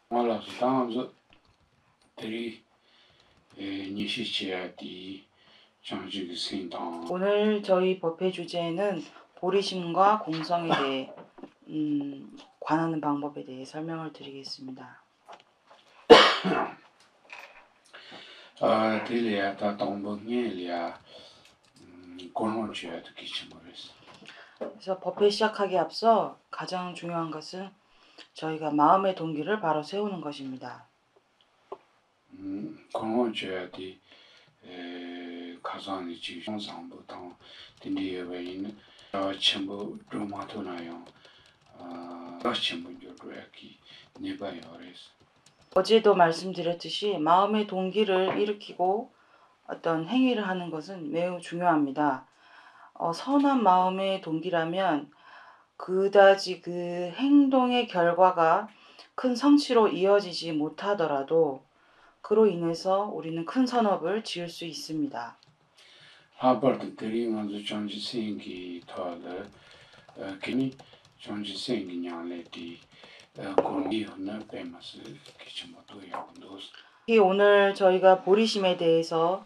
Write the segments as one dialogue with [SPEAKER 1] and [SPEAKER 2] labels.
[SPEAKER 1] 말라서 당하면서 대리 니시치야디 장지기 생당.
[SPEAKER 2] 오늘 저희 법회 주제는 보리심과 공성에 대해 관하는 방법에 대해 설명을 드리겠습니다.
[SPEAKER 1] 대리야 다 동봉이야 권원주야도 기침을
[SPEAKER 2] 그래서 법회 시작하기 앞서 가장 중요한 것은 저희가 마음의 동기를 바로 세우는 것입니다.
[SPEAKER 1] 권원주야디 가상의 지성상부터 딘디에베인 전부 로마토나요. 전부 요르야기 네바요레스.
[SPEAKER 2] 어제도 말씀드렸듯이 마음의 동기를 일으키고 어떤 행위를 하는 것은 매우 중요합니다. 선한 마음의 동기라면 그다지 그 행동의 결과가 큰 성취로 이어지지 못하더라도 그로 인해서 우리는 큰 선업을 지을 수 있습니다.
[SPEAKER 1] 하버드 대리만도 정지생기 더더 괜히 정지생기 냥레디 공기는 빼면서 기침도 약도
[SPEAKER 2] 오늘 저희가 보리심에 대해서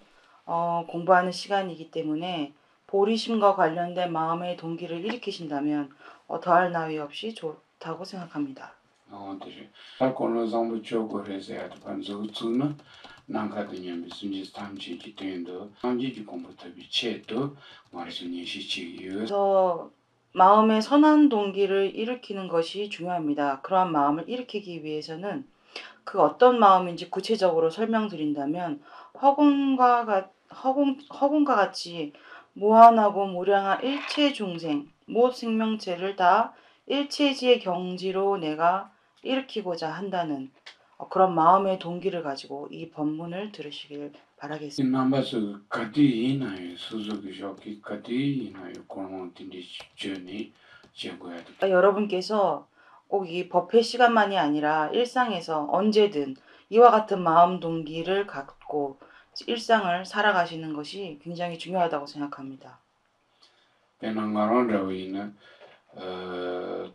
[SPEAKER 2] 공부하는 시간이기 때문에 보리심과 관련된 마음의 동기를 일으키신다면 더할 나위 없이 좋다고 생각합니다.
[SPEAKER 1] 나한테 알코올 zambu cho고레세 반조츠나 난가드냐 무슨지 탐지기 된도 탐지기 공부터 비체도 말씀이 시치유.
[SPEAKER 2] 그래서 마음의 선한 동기를 일으키는 것이 중요합니다. 그러한 마음을 일으키기 위해서는 그 어떤 마음인지 구체적으로 설명드린다면 허공과 같이 무한하고 무량한 일체 중생, 모든 생명체를 다 일체지의 경지로 내가 일으키고자 한다는 그런 마음의 동기를 가지고 이 법문을 들으시길 바라겠습니다.
[SPEAKER 1] 남바스 가디이나요 수수기쇼기 가디이나요 공원tin디 저니 제고야.
[SPEAKER 2] 여러분께서 꼭 이 법회 시간만이 아니라 일상에서 언제든 이와 같은 마음 동기를 갖고 일상을 살아가시는 것이 굉장히 중요하다고 생각합니다.
[SPEAKER 1] 베낭가론라위는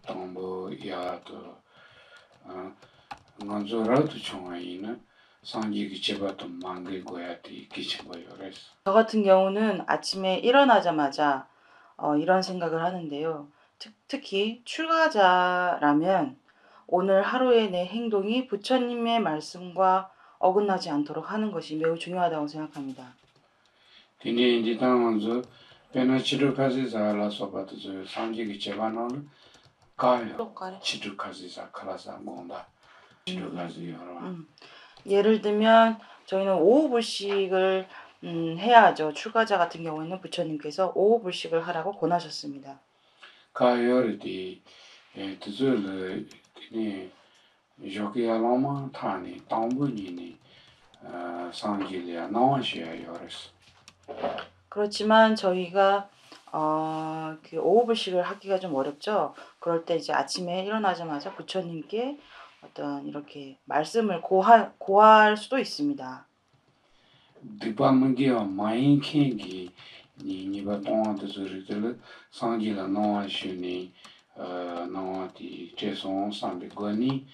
[SPEAKER 1] 동보야도 먼저라도 총아이는 상기기 제바도 망게고야디 기침거요레스.
[SPEAKER 2] 저 같은 경우는 아침에 일어나자마자 이런 생각을 하는데요. 특히 출가자라면 오늘 하루의 내 행동이 부처님의 말씀과 어긋나지 않도록 하는 것이 매우 중요하다고 생각합니다.
[SPEAKER 1] 디니 인디당원저 베나치르카지사 라소바트저 상기기 제바노는 가요. 치르카지사 칼라사 몬다. 치르카지 여러.
[SPEAKER 2] 예를 들면 저희는 오후 불식을 해야 하죠. 출가자 같은 경우에는 부처님께서 오후 불식을 하라고 권하셨습니다.
[SPEAKER 1] 가요르디 드즈르 디니 조기야라마 타니 당부니니 상기리아 나와시야 요레스.
[SPEAKER 2] 그렇지만 저희가 그 오후 불식을 하기가 좀 어렵죠. 그럴 때 이제 아침에 일어나자마자 부처님께 어떤 이렇게 말씀을 고할 수도 있습니다.
[SPEAKER 1] 디바문기와 마인킹기 니니바 동안드즈르들 상기라 나와시니 나와디 제송 삼비거니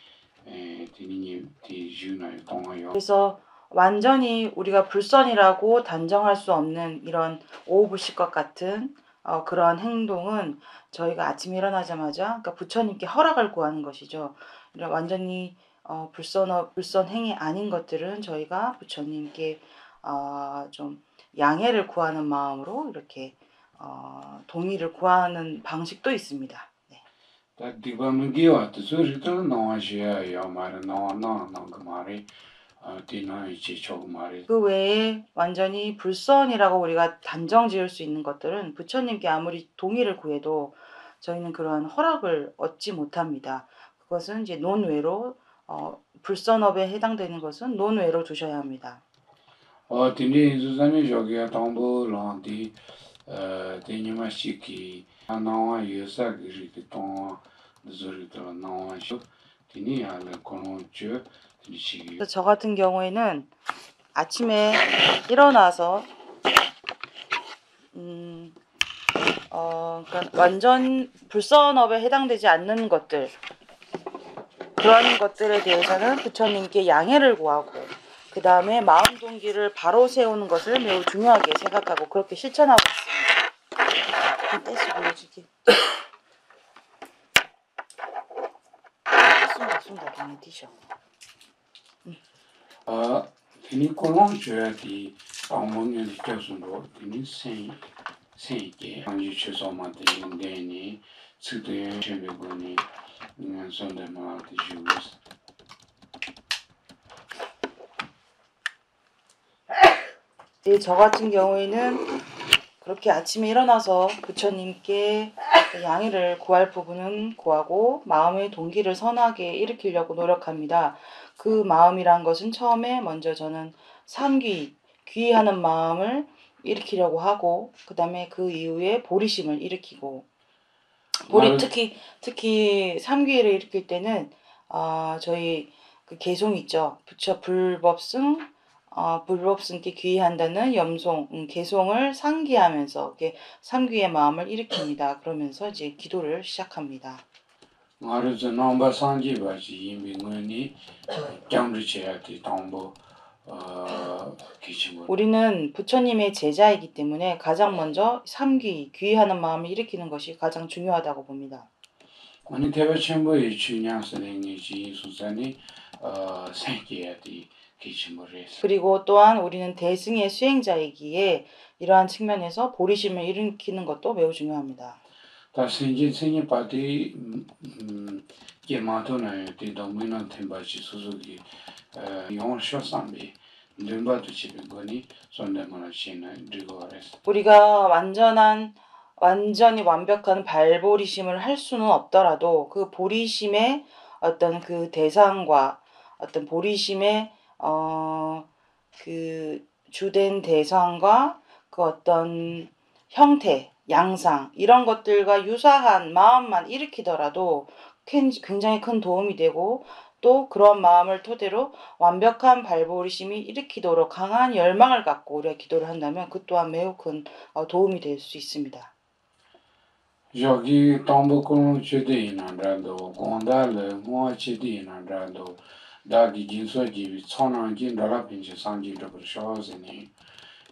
[SPEAKER 1] 디니니 디주나요 동아요.
[SPEAKER 2] 그래서 완전히 우리가 불선이라고 단정할 수 없는 이런 오후 불식과 같은 그러한 행동은 저희가 아침에 일어나자마자 그러니까 부처님께 허락을 구하는 것이죠. 완전히 불선 행위 아닌 것들은 저희가 부처님께 좀 양해를 구하는 마음으로 이렇게 동의를 구하는 방식도 있습니다. 네.
[SPEAKER 1] 디바문기와 드즈르들 나와시야 요마르 나그 말이 디나이치 조그마리.
[SPEAKER 2] 그 외에 완전히 불선이라고 우리가 단정 지을 수 있는 것들은 부처님께 아무리 동의를 구해도 저희는 그러한 허락을 얻지 못합니다. 그것은 이제 논외로 불선업에 해당되는 것은 논외로 두셔야 합니다.
[SPEAKER 1] 디니 주자니 저기야 동부란디 디니마시키 나와 유사기리 동 드즈르들 나와시 디니 알레 코노츠 디시.
[SPEAKER 2] 그래서 저 같은 경우에는 아침에 일어나서 그러니까 완전 불선업에 해당되지 않는 것들 그런 것들에 대해서는 부처님께 양해를 구하고 그 다음에 마음 동기를 바로 세우는 것을 매우 중요하게 생각하고 그렇게 실천하고 있습니다. 떼시 보여주기. 쏜다 그냥 뛰셔.
[SPEAKER 1] 테니 콜롱 줘야지 방문이 되어서도 테니 생이게 한지 최소만 되는 데니 스드에 제베고니 손대마 되주스
[SPEAKER 2] 저 같은 경우에는 그렇게 아침에 일어나서 부처님께 양해를 구할 부분은 구하고 마음의 동기를 선하게 일으키려고 노력합니다. 그 마음이란 것은 처음에 먼저 저는 귀하는 마음을 일으키려고 하고 그 다음에 그 이후에 보리심을 일으키고 특히 삼귀를 일으킬 때는 저희 그 개송 있죠. 부처 불법승께 귀의한다는 염송, 개송을 상기하면서 삼귀의 마음을 일으킵니다. 그러면서 이제 기도를 시작합니다.
[SPEAKER 1] 말해서 넘버 상지바지 이민군이 장르체한테 당보
[SPEAKER 2] 우리는 부처님의 제자이기 때문에 가장 먼저 귀의하는 마음을 일으키는 것이 가장 중요하다고 봅니다.
[SPEAKER 1] 아니 대바천부의 주량선행이 수산이 생기야지
[SPEAKER 2] 그리고 또한 우리는 대승의 수행자이기에 이러한 측면에서 보리심을 일으키는 것도 매우 중요합니다.
[SPEAKER 1] 다 생기 파티 게마토나요 대도미는 템바치 수수기 용쇼삼비 름바도 집은거니 손대만한 시는 리고레스
[SPEAKER 2] 우리가 완전히 완벽한 발보리심을 할 수는 없더라도 그 보리심의 어떤 그 대상과 어떤 보리심의 그 주된 대상과 그 어떤 형태, 양상 이런 것들과 유사한 마음만 일으키더라도 굉장히 큰 도움이 되고 또 그런 마음을 토대로 완벽한 발보리심이 일으키도록 강한 열망을 갖고 우리가 기도를 한다면 그 또한 매우 큰 도움이 될 수 있습니다.
[SPEAKER 1] 여기 tambokolon chedeinandrando gondale mo chedeinandrando dagi jinso jibi tsonangi ndala pinche sanji dobro shozene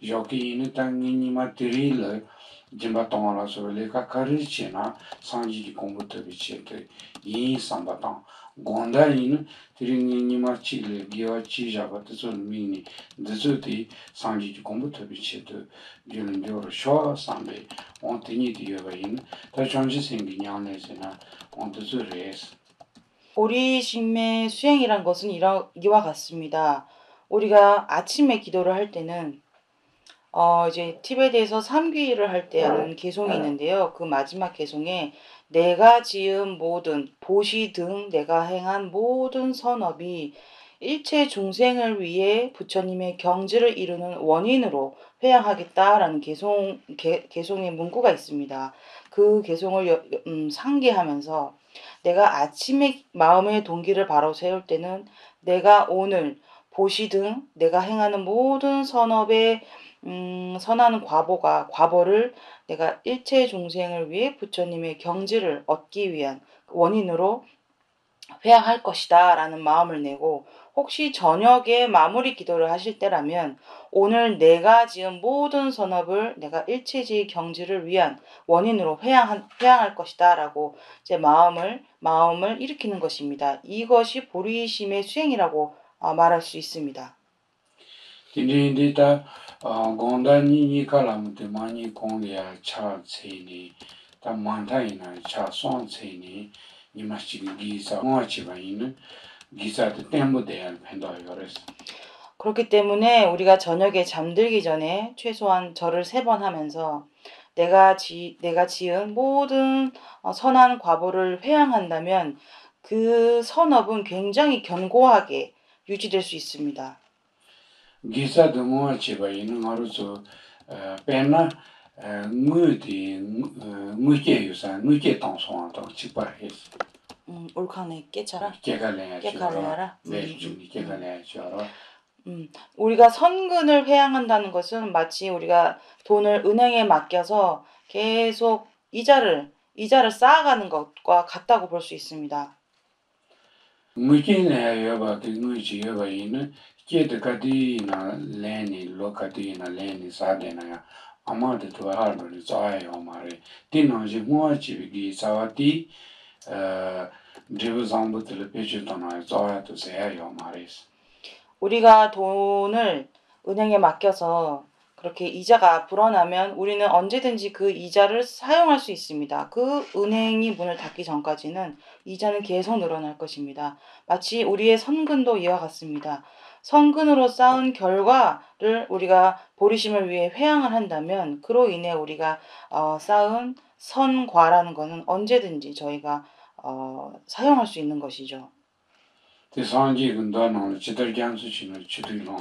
[SPEAKER 1] yoki ine tangini materile jimba tongala sovele ka karichena sanji ki kombuto bichete yin sambatan gonda ine tiringini marchile giwa chijaba tso mini tso ti sanji ki kombuto bichete gyulindoro sho sambe on tini diyobayin 다 전시 생기냐네서나 온도즈레스
[SPEAKER 2] 보리심의 수행이란 것은 이와 같습니다. 우리가 아침에 기도를 할 때는 이제 티베트에서 삼귀를 할 때 하는 개송이 있는데요. 그 마지막 개송에 내가 지은 모든 보시 등 내가 행한 모든 선업이 일체 중생을 위해 부처님의 경지를 이루는 원인으로 회양하겠다라는 개송의 문구가 있습니다. 그 개송을 상기하면서 내가 아침에 마음의 동기를 바로 세울 때는 내가 오늘 보시 등 내가 행하는 모든 선업의 선한 과보를 내가 일체 중생을 위해 부처님의 경지를 얻기 위한 원인으로 회양할 것이다 라는 마음을 내고 혹시 저녁에 마무리 기도를 하실 때라면 오늘 내가 지은 모든 선업을 내가 일체지의 경지를 위한 원인으로 회양할 것이다 라고 제 마음을 일으키는 것입니다. 이것이 보리심의 수행이라고 말할 수 있습니다.
[SPEAKER 1] 딘딘디다 gond아니 칼라무테 마니 공리아 차체니 다 만타이나 차손체니 니마치기 기사 모아치바이는 기사도 템보데알 펜도요레스
[SPEAKER 2] 그렇기 때문에 우리가 저녁에 잠들기 전에 최소한 절을 3번 하면서 내가 지은 모든 선한 과보를 회양한다면 그 선업은 굉장히 견고하게 유지될 수 있습니다.
[SPEAKER 1] 기사도 모아치바이는 하루서 페나 무게 유산 무게 동송한다 치바해스
[SPEAKER 2] 올칸에 깨차라?
[SPEAKER 1] 깨갈래야라 네, 깨갈래야라
[SPEAKER 2] 우리가 선근을 회양한다는 것은 마치 우리가 돈을 은행에 맡겨서 계속 이자를 쌓아가는 것과 같다고 볼 수 있습니다.
[SPEAKER 1] 무기네 여바 그 무지 여바 이는 제드 가디나 레니 로카디나 레니 사데나야 아마도 또 하르는 자요 말이 디노지 뭐지 비기 사와티 어 제부상부터 페이지도나 자야도 세요 말이스
[SPEAKER 2] 우리가 돈을 은행에 맡겨서 그렇게 이자가 불어나면 우리는 언제든지 그 이자를 사용할 수 있습니다. 그 은행이 문을 닫기 전까지는 이자는 계속 늘어날 것입니다. 마치 우리의 선근도 이와 같습니다. 선근으로 쌓은 결과를 우리가 보리심을 위해 회항을 한다면 그로 인해 우리가 쌓은 선과라는 것은 언제든지 저희가 사용할 수 있는 것이죠.
[SPEAKER 1] 대상지 근도는 지들 장수치는 지들로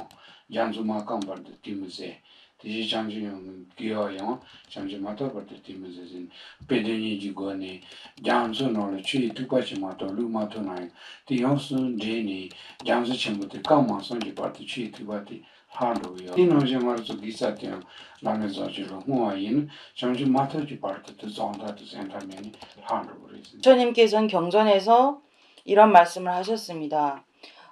[SPEAKER 1] 장수마 깜버드 팀세 대지 장수용 기어요 장수 마토버드 팀세진 베데니 지고니 장수노를 취 두바지 마토 루마토나이 디용스 제니 장수 친구들 까마선지 파트 취 두바티 하루요 디노제 마르스 기사티요 라메자지로 후아인 장수 마토지 파트 존다트 센터메니 하루리스
[SPEAKER 2] 부처님께서는 경전에서 이런 말씀을 하셨습니다.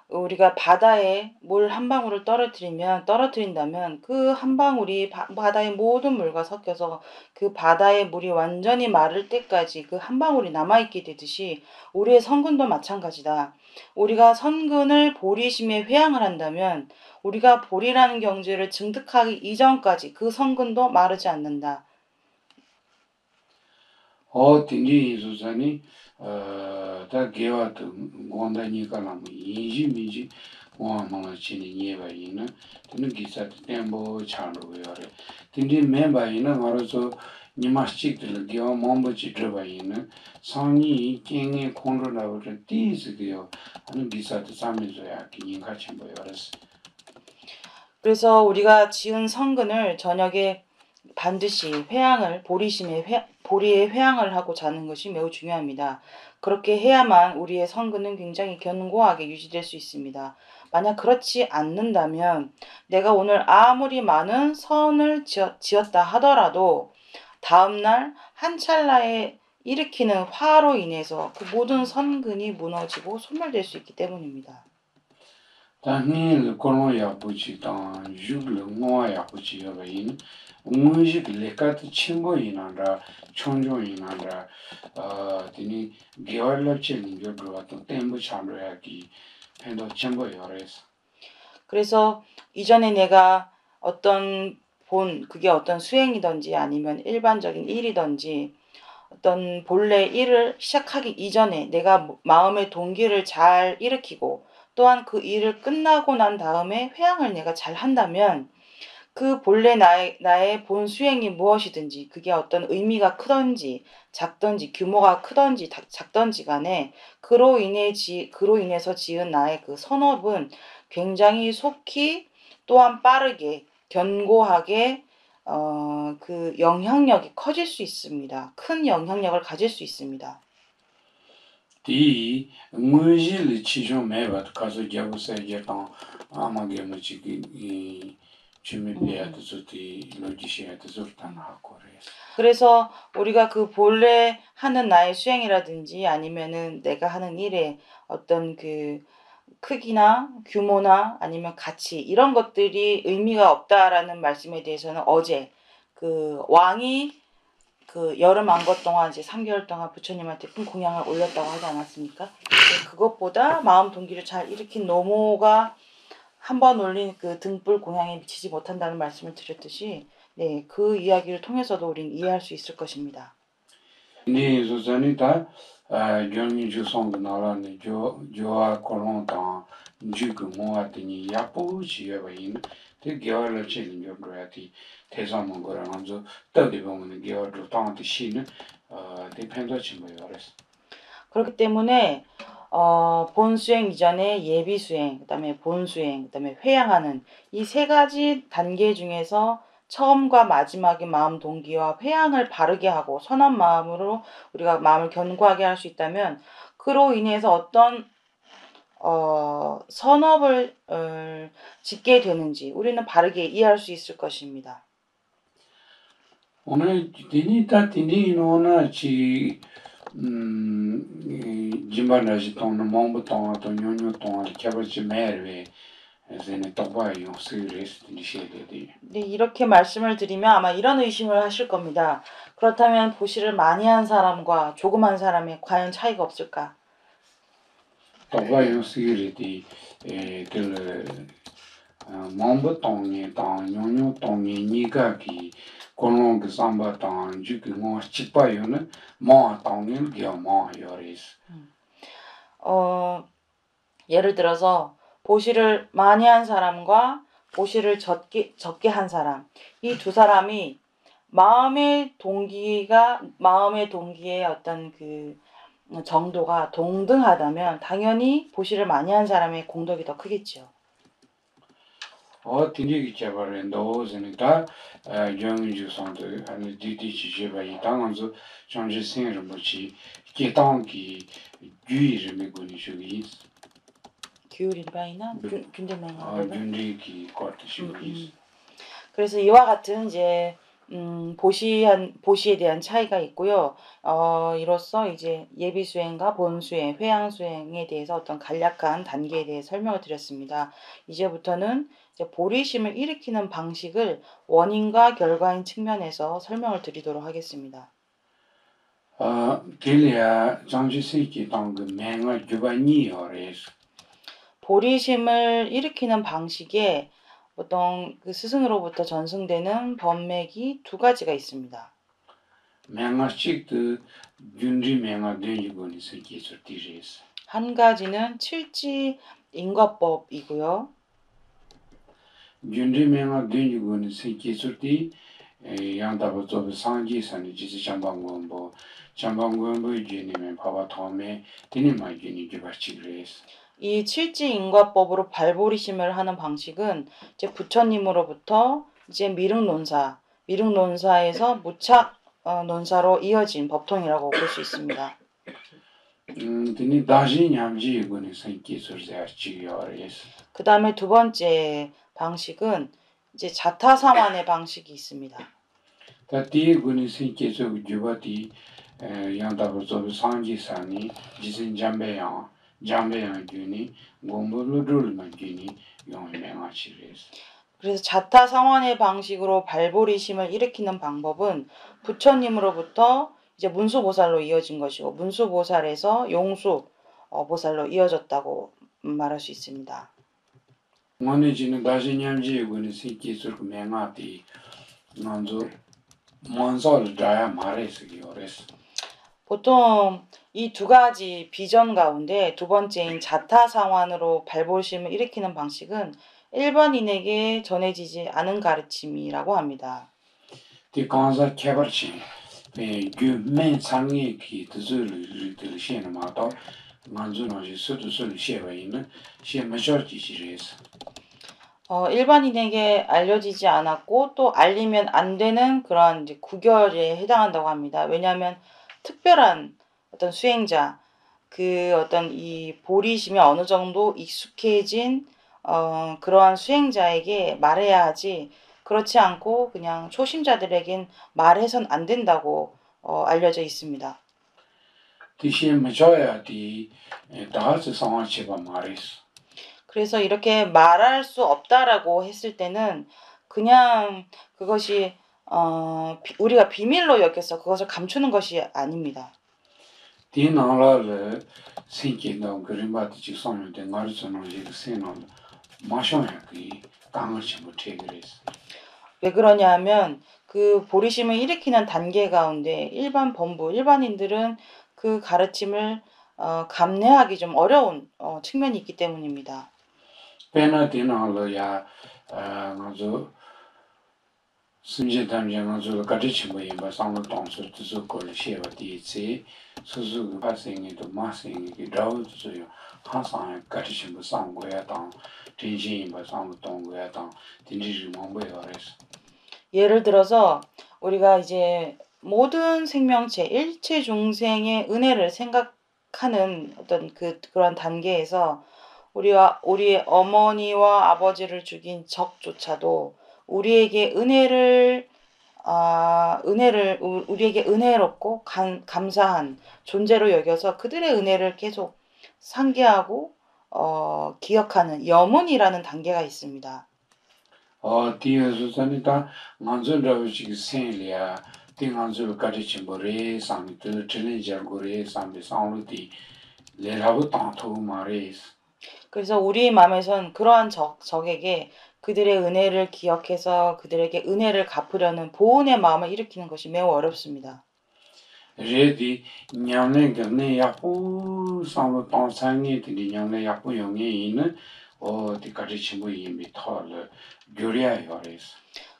[SPEAKER 2] 우리가 바다에 물 한 방울을 떨어뜨린다면 그 한 방울이 바다의 모든 물과 섞여서 그 바다의 물이 완전히 마를 때까지 그 한 방울이 남아있게 되듯이 우리의 선근도 마찬가지다. 우리가 선근을 보리심에 회항을 한다면 우리가 보리라는 경지를 증득하기 이전까지 그 선근도 마르지 않는다.
[SPEAKER 1] 딩지 인수자니 다 개와도 원다니까라면 인지미지 원망을 치는 예바이는 되는 기사도 템보 차로요래 딩지 멤버이는 말아서 니마스틱들 개와 몸버지 들어바이는 상이 깽에 콘로라고 띠스게요 하는 기사도 삼면서야 기인같이 보여랬어
[SPEAKER 2] 그래서 우리가 지은 선근을 저녁에 반드시 보리에 회항을 하고 자는 것이 매우 중요합니다. 그렇게 해야만 우리의 선근은 굉장히 견고하게 유지될 수 있습니다. 만약 그렇지 않는다면 내가 오늘 아무리 많은 선을 지었다 하더라도 다음날 한 찰나에 일으키는 화로 인해서 그 모든 선근이 무너지고 소멸될 수 있기 때문입니다.
[SPEAKER 1] 당일 코로나 부치당 죽을 뭐야 부치가 인 음식 레카트 친구이나라 총종이나라 드니 게을럽치는 게 들어왔던 템부 참로야기 펜도 친구여래서
[SPEAKER 2] 그래서 이전에 내가 그게 어떤 수행이든지 아니면 일반적인 일이든지 어떤 본래 일을 시작하기 이전에 내가 마음의 동기를 잘 일으키고 또한 그 일을 끝나고 난 다음에 회항을 내가 잘 한다면 그 본래 나의 본 수행이 무엇이든지 그게 어떤 의미가 크든지 작든지 규모가 크든지 작든지 간에 그로 인해서 지은 나의 그 선업은 굉장히 속히 또한 빠르게 견고하게 그 영향력이 커질 수 있습니다. 큰 영향력을 가질 수 있습니다.
[SPEAKER 1] 디 음식 치종 매번 가서 잡으세요 아마게 뭐지 준비해야 되지 로지시해야 되지 하고 그래서
[SPEAKER 2] 그래서 우리가 그 본래 하는 나의 수행이라든지 아니면은 내가 하는 일에 어떤 그 크기나 규모나 아니면 가치 이런 것들이 의미가 없다라는 말씀에 대해서는 어제 그 왕이 그 여름 안것 동안 이제 3개월 동안 부처님한테 큰 공양을 올렸다고 하지 않았습니까? 그것보다 마음 동기를 잘 일으킨 노모가 한 번 올린 그 등불 공양에 미치지 못한다는 말씀을 드렸듯이 네, 그 이야기를 통해서도 우린 이해할 수 있을 것입니다.
[SPEAKER 1] 네, 소산이다 경유주 송도 나라는 조아 콜론타 주그 모아티니 야포지여바인 그 겨울을 지는 요그라티 대사만 거라면서 떠디 보면 겨울도 땅한테 쉬는 디펜더치 뭐여랬어.
[SPEAKER 2] 그렇기 때문에 본수행 이전에 예비수행, 그다음에 본수행, 그다음에 회양하는 이 세 가지 단계 중에서 처음과 마지막의 마음 동기와 회양을 바르게 하고 선한 마음으로 우리가 마음을 견고하게 할 수 있다면 그로 인해서 어떤 선업을 짓게 되는지 우리는 바르게 이해할 수 있을 것입니다.
[SPEAKER 1] 오늘 디니다 디니노나 지 jimbandaji tongna mambu tonga to nyonyo tonga 캬바지 매르베 에세네 똑바이 용 스그레스 디시에데디
[SPEAKER 2] 네, 이렇게 말씀을 드리면 아마 이런 의심을 하실 겁니다. 그렇다면 보시를 많이 한 사람과 조금 한 사람의 과연 차이가 없을까?
[SPEAKER 1] 똑바이 용 스그레디 그 mambu tongi tang nyonyo tongi niga ki kolong ki samba tang ju ki ngo chikpa yu ne maa tangi gya maa yoris.
[SPEAKER 2] 예를 들어서 보시를 많이 한 사람과 보시를 적게 한 사람, 이 두 사람이 마음의 동기의 어떤 그 정도가 동등하다면 당연히 보시를 많이 한 사람의 공덕이 더 크겠죠.
[SPEAKER 1] 딘지기 제발에 넣어서는 다 영주 상도 아니 디디치 제발이 당한서 정지 생을 뭐지 개당기 유의를 메고니 저기
[SPEAKER 2] 규율인바이나 균대맹
[SPEAKER 1] 준리기 거트시기
[SPEAKER 2] 그래서 이와 같은 이제 보시에 대한 차이가 있고요. 이로써 이제 예비 수행과 본 수행, 회양 수행에 대해서 어떤 간략한 단계에 대해 설명을 드렸습니다. 이제부터는 이제 보리심을 일으키는 방식을 원인과 결과인 측면에서 설명을 드리도록 하겠습니다.
[SPEAKER 1] 딜리아 장지세기 당그 맹아 주바니어레스
[SPEAKER 2] 보리심을 일으키는 방식에 어떤 그 스승으로부터 전승되는 법맥이 두 가지가 있습니다.
[SPEAKER 1] 맹아식도 준리 맹아 되지고니 세기서티레스
[SPEAKER 2] 한 가지는 칠지 인과법이고요.
[SPEAKER 1] 준리 맹아 되지고니 세기서티 양다부 조부 상지산이 지지 장방원보 장방원보 주님의 바바 다음에 디니마 주니 주바치그레스
[SPEAKER 2] 이 칠지인과법으로 발보리심을 하는 방식은 이제 부처님으로부터 이제 미륵논사에서 무착 논사로 이어진 법통이라고 볼 수 있습니다.
[SPEAKER 1] 디니 다시 냠지고니 세기서지야치요레스
[SPEAKER 2] 그 다음에 두 번째 방식은 이제 자타사만의 방식이 있습니다.
[SPEAKER 1] 다티고니 세기서 주바티 양다부 조부 상지산이 지진 잠배양 주니 곰불루들만 주니 용맹아치레스
[SPEAKER 2] 그래서 자타상원의 방식으로 발보리심을 일으키는 방법은 부처님으로부터 이제 문수보살로 이어진 것이고 문수보살에서 용수보살로 이어졌다고 말할 수 있습니다.
[SPEAKER 1] 원해지는 다시 냠지고니 세기서 맹아티 먼저 먼저를 다야 말했어요레스
[SPEAKER 2] 보통 이 두 가지 비전 가운데 두 번째인 자타상환으로 발보심을 일으키는 방식은 일반인에게 전해지지 않은 가르침이라고 합니다.
[SPEAKER 1] 디간자 캬버치 규멘 상의기 드즈르들 시에마도 만주노지 수두술 시에바이는 시에마셔지시레스
[SPEAKER 2] 일반인에게 알려지지 않았고 또 알리면 안 되는 그런 이제 구결에 해당한다고 합니다. 왜냐하면 특별한 어떤 수행자, 그 어떤 이 보리심이 어느 정도 익숙해진 그러한 수행자에게 말해야 하지 그렇지 않고 그냥 초심자들에겐 말해선 안 된다고 알려져 있습니다.
[SPEAKER 1] 디시에마셔야디 다스 상황치바 말했어
[SPEAKER 2] 그래서 이렇게 말할 수 없다라고 했을 때는 그냥 그것이 우리가 비밀로 여겨서 그것을 감추는 것이 아닙니다.
[SPEAKER 1] 디나라를 생기는 그림바티 직선인데 가르쳐는 이제 세는 마셔야기 강을치 못해 그랬어.
[SPEAKER 2] 왜 그러냐 하면 그 보리심을 일으키는 단계 가운데 일반인들은 그 가르침을 감내하기 좀 어려운 측면이 있기 때문입니다.
[SPEAKER 1] 페나 디나라야 아주 심지담장 아주 가르치고 있는 상을 동서 뜻을 걸 시에바디지 수수 발생에도 마생이 라우드죠. 항상 가르치고 상고야 당 진심이 상을 동고야 당 진지를 몸배어서
[SPEAKER 2] 예를 들어서 우리가 이제 모든 생명체, 일체 중생의 은혜를 생각하는 어떤 그런 단계에서 우리의 어머니와 아버지를 죽인 적조차도 우리에게 은혜를 우리에게 은혜롭고 감사한 존재로 여겨서 그들의 은혜를 계속 상기하고 기억하는 염원이라는 단계가 있습니다.
[SPEAKER 1] 디에서선이다 만져러지기 생리야 띵한줄 가르침보레 삼들 챌린저고레 삼비 상루디 레라부 땅토 마레스
[SPEAKER 2] 그래서 우리 마음에선 그러한 적에게 그들의 은혜를 기억해서 그들에게 은혜를 갚으려는 보은의 마음을 일으키는 것이 매우 어렵습니다.
[SPEAKER 1] 레디 냠네 gane 야후 상로 땅상이 디 냠네 야후 용에 있는 디가르침보 이미 털 교리야 요레스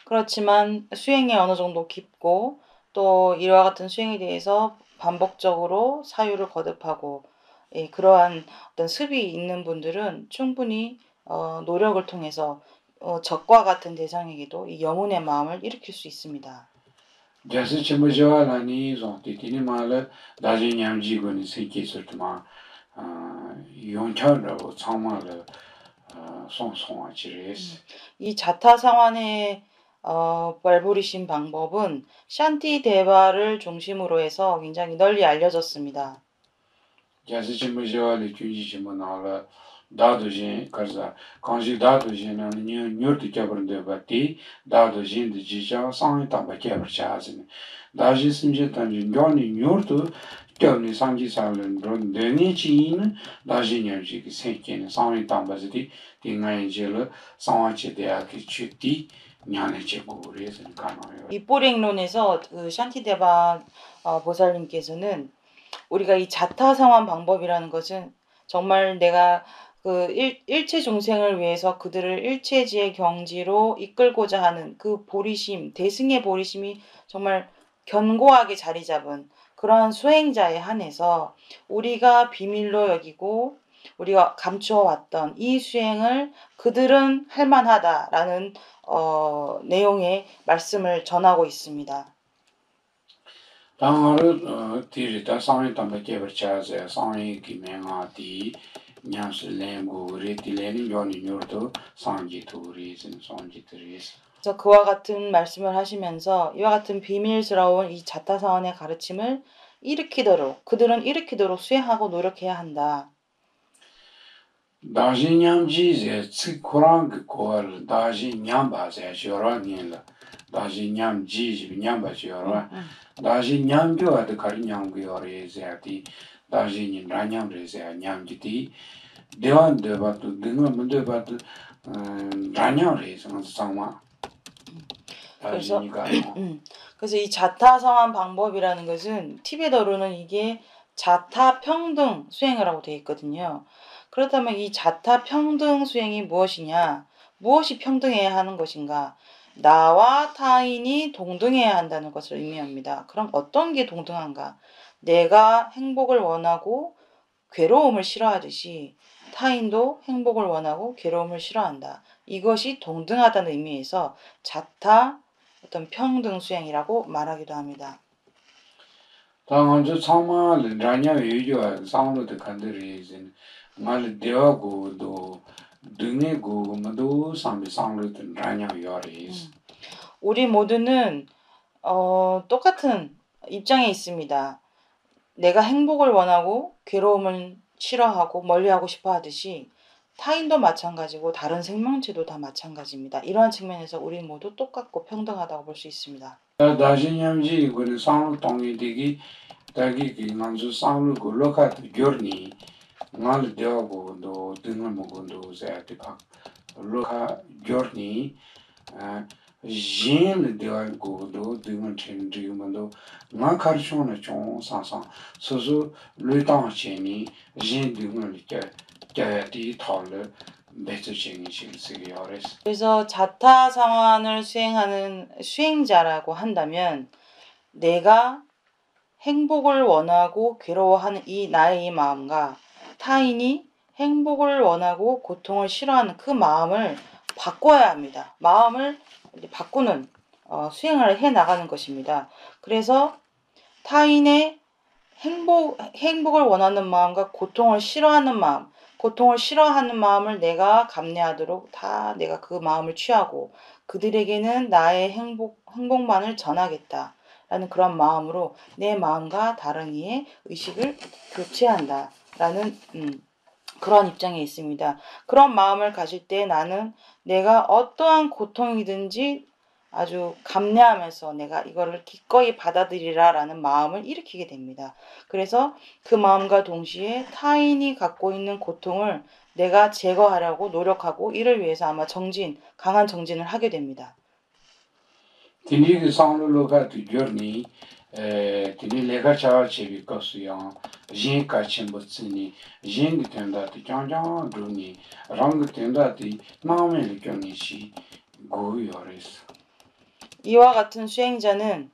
[SPEAKER 2] 그렇지만 수행이 어느 정도 깊고 또 이와 같은 수행에 대해서 반복적으로 사유를 거듭하고 그러한 어떤 습이 있는 분들은 충분히 노력을 통해서 적과 같은 대상에게도 이 영혼의 마음을 일으킬 수 있습니다.
[SPEAKER 1] जैसे चमजवालानी जोंती तिनी माल दाजे न्यामजी गोनी सेके सुटमा 용차라고 참말을 송송하지레스.
[SPEAKER 2] 이 자타 상환의 발부리신 방법은 샨티 대바를 중심으로 해서 굉장히 널리 알려졌습니다.
[SPEAKER 1] जैसे चमजवाले चुंजी चमनाला 다도진 가자 간지 다도진은 뉴르트 켜버는데 바티 다도진 지자 상이 담바 켜버차진 다지 심제 단지 녀니 뉴르트 켜니 상지 살은 런 데니치인 다지 녀지 세케는 상이 담바지 딩아이젤 상와치 대학이 취티 냐네체 고레스 가나요.
[SPEAKER 2] 이 뽀랭론에서 그 샨티데바 보살님께서는 우리가 이 자타 상환 방법이라는 것은 정말 내가 그 일체 중생을 위해서 그들을 일체지의 경지로 이끌고자 하는 그 보리심, 대승의 보리심이 정말 견고하게 자리 잡은 그러한 수행자에 한해서 우리가 비밀로 여기고 우리가 감추어 왔던 이 수행을 그들은 할 만하다라는 내용의 말씀을 전하고 있습니다.
[SPEAKER 1] 당하루 디리다 상이 담바 켜버차제 상이 기명아디 냐슬랭고 레틸레니 요니 뉴르도 상지투리진 상지투리스.
[SPEAKER 2] 그래서 그와 같은 말씀을 하시면서 이와 같은 비밀스러운 이 자타 사원의 가르침을 그들은 일으키도록 수행하고 노력해야 한다.
[SPEAKER 1] 다시 냠지제 츠코랑 코알 다시 냠바제 쇼라니라 다시 냠지지 냠바쇼라 다시 냠교아드 가리 냠교어레제아티 다시 닌라냠레제 냠지티 대완데바도 등은문데바도 라냠레제 상마
[SPEAKER 2] 그래서 이 자타 상환 방법이라는 것은 티베트어로는 이게 자타 평등 수행을 하고 되어 있거든요. 그렇다면 이 자타 평등 수행이 무엇이냐? 무엇이 평등해야 하는 것인가? 나와 타인이 동등해야 한다는 것을 의미합니다. 그럼 어떤 게 동등한가? 내가 행복을 원하고 괴로움을 싫어하듯이 타인도 행복을 원하고 괴로움을 싫어한다. 이것이 동등하다는 의미에서 자타 어떤 평등 수행이라고 말하기도 합니다.
[SPEAKER 1] 당한저 참말 라냐 유유아 상로도 간들이진 말 대하고도 등에고 뭐도 상비 상로도 라냐 요리스.
[SPEAKER 2] 우리 모두는 똑같은 입장에 있습니다. 내가 행복을 원하고 괴로움을 싫어하고 멀리하고 싶어 하듯이 타인도 마찬가지고 다른 생명체도 다 마찬가지입니다. 이러한 측면에서 우리 모두 똑같고 평등하다고 볼 수 있습니다.
[SPEAKER 1] 다시냠지 이거는 상로 동의되기 다기 만주 상로 골로카트 겨르니 말 대하고도 등을 먹고도 제아티파 로카 겨르니 진 대하고도 등을 챙기면도 나 가르쳐는 좀 상상 소소 르당체니 진 등을 깨디 털을
[SPEAKER 2] 그래서 자타 상환을 수행하는 수행자라고 한다면 내가 행복을 원하고 괴로워하는 나의 이 마음과 타인이 행복을 원하고 고통을 싫어하는 그 마음을 바꿔야 합니다. 마음을 바꾸는 수행을 해 나가는 것입니다. 그래서 타인의 행복을 원하는 마음과 고통을 싫어하는 마음을 내가 감내하도록 다 내가 그 마음을 취하고 그들에게는 나의 행복만을 전하겠다라는 그런 마음으로 내 마음과 다른 이의 의식을 교체한다라는 그런 입장에 있습니다. 그런 마음을 가질 때 나는 내가 어떠한 고통이든지 아주 감내하면서 내가 이거를 기꺼이 받아들이라라는 마음을 일으키게 됩니다. 그래서 그 마음과 동시에 타인이 갖고 있는 고통을 내가 제거하려고 노력하고 이를 위해서 아마 강한 정진을 하게 됩니다.
[SPEAKER 1] Tini ki sanglo loka tu gyorni, tini leka chawa chebi kapsuyang, yin ka chenpo tsini, yin ki tenda ti kyang kyang dhuni, rang ki tenda ti nangme li kyoni shi gu yoris.
[SPEAKER 2] 이와 같은 수행자는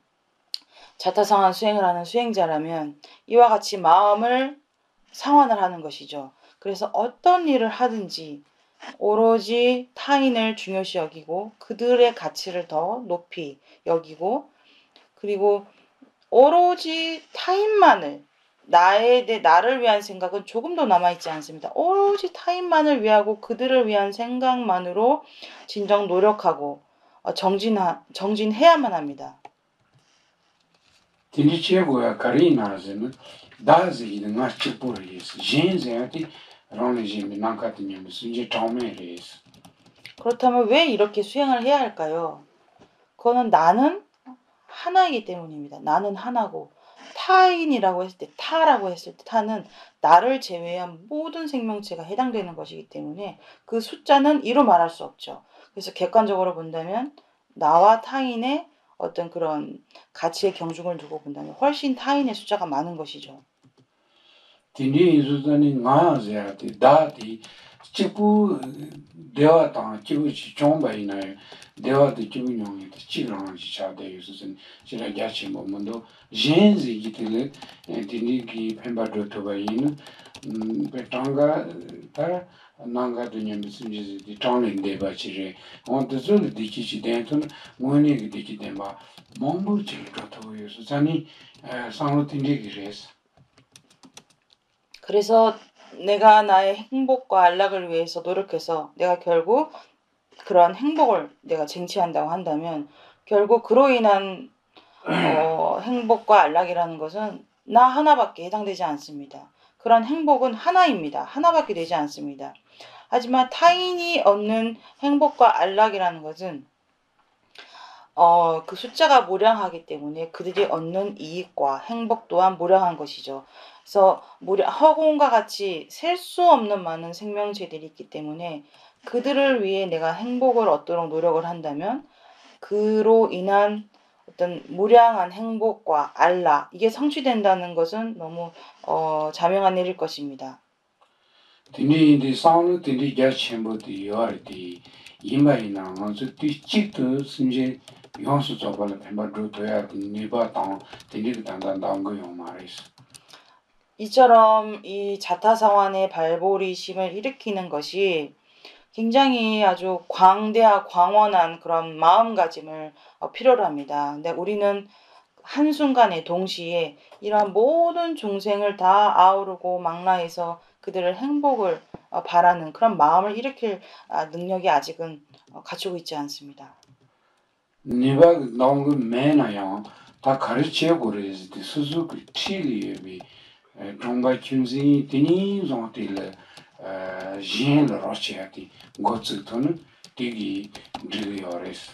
[SPEAKER 2] 자타상한 수행을 하는 수행자라면 이와 같이 마음을 상환을 하는 것이죠. 그래서 어떤 일을 하든지 오로지 타인을 중요시 여기고 그들의 가치를 더 높이 여기고 그리고 오로지 타인만을 나를 위한 생각은 조금도 남아있지 않습니다. 오로지 타인만을 위하고 그들을 위한 생각만으로 진정 노력하고 정진해야만 합니다.
[SPEAKER 1] Tini che goya kari narazin, da zi nga chipu reis, yin zayati rangli jimi nangkati nyami sunji chaume reis.
[SPEAKER 2] 그렇다면 왜 이렇게 수행을 해야 할까요? 그거는 나는 하나이기 때문입니다. 나는 하나고 타인이라고 했을 때 타라고 했을 때 타는 나를 제외한 모든 생명체가 해당되는 것이기 때문에 그 숫자는 이로 말할 수 없죠. 그래서 객관적으로 본다면 나와 타인의 어떤 그런 가치의 경중을 두고 본다면 훨씬 타인의 숫자가 많은 것이죠.
[SPEAKER 1] Tini inzuzani nga zayati dati chipu dewa tanga chipu chi chomba inayo dewa di chipu nyongi di chigrang chi chade yusuzani chira gyachi mo mundo jenzi gitile tini ki pemba dhotoba ina pe tanga ta nanga dunya misunjizi di tangling deba chire on tazuli diki chi dentun mwene ki diki denba mombo chile dhotoba yusuzani sanglo tini ki resa.
[SPEAKER 2] 그래서 내가 나의 행복과 안락을 위해서 노력해서 내가 결국 그런 행복을 내가 쟁취한다고 한다면 결국 그로 인한 행복과 안락이라는 것은 나 하나밖에 해당되지 않습니다. 그런 행복은 하나입니다. 하나밖에 되지 않습니다. 하지만 타인이 얻는 행복과 안락이라는 것은 그 숫자가 무량하기 때문에 그들이 얻는 이익과 행복 또한 무량한 것이죠. 그래서 허공과 같이 셀 수 없는 많은 생명체들이 있기 때문에 그들을 위해 내가 행복을 얻도록 노력을 한다면 그로 인한 어떤 무량한 행복과 안락 이게 성취된다는 것은 너무 자명한 일일 것입니다.
[SPEAKER 1] Tini sanglo tini gya chenpo di yuwaari di yinbayi na nganzu di chikto simje yonsu zobala penpa dho doya di nipa tang tini ki dandan dango yung maris.
[SPEAKER 2] 이처럼 이 자타상환의 발보리심을 일으키는 것이 굉장히 아주 광원한 그런 마음가짐을 필요로 합니다. 근데 우리는 한순간에 동시에 이러한 모든 중생을 다 아우르고 망라해서 그들의 행복을 바라는 그런 마음을 일으킬 능력이 아직은 갖추고 있지 않습니다.
[SPEAKER 1] Nipa dango mena yang ta kariche korezi di suzu ki chili yubi zhongba kyunzi tini zonti le yin le roche yati gotsu tono digi dhigi yoris.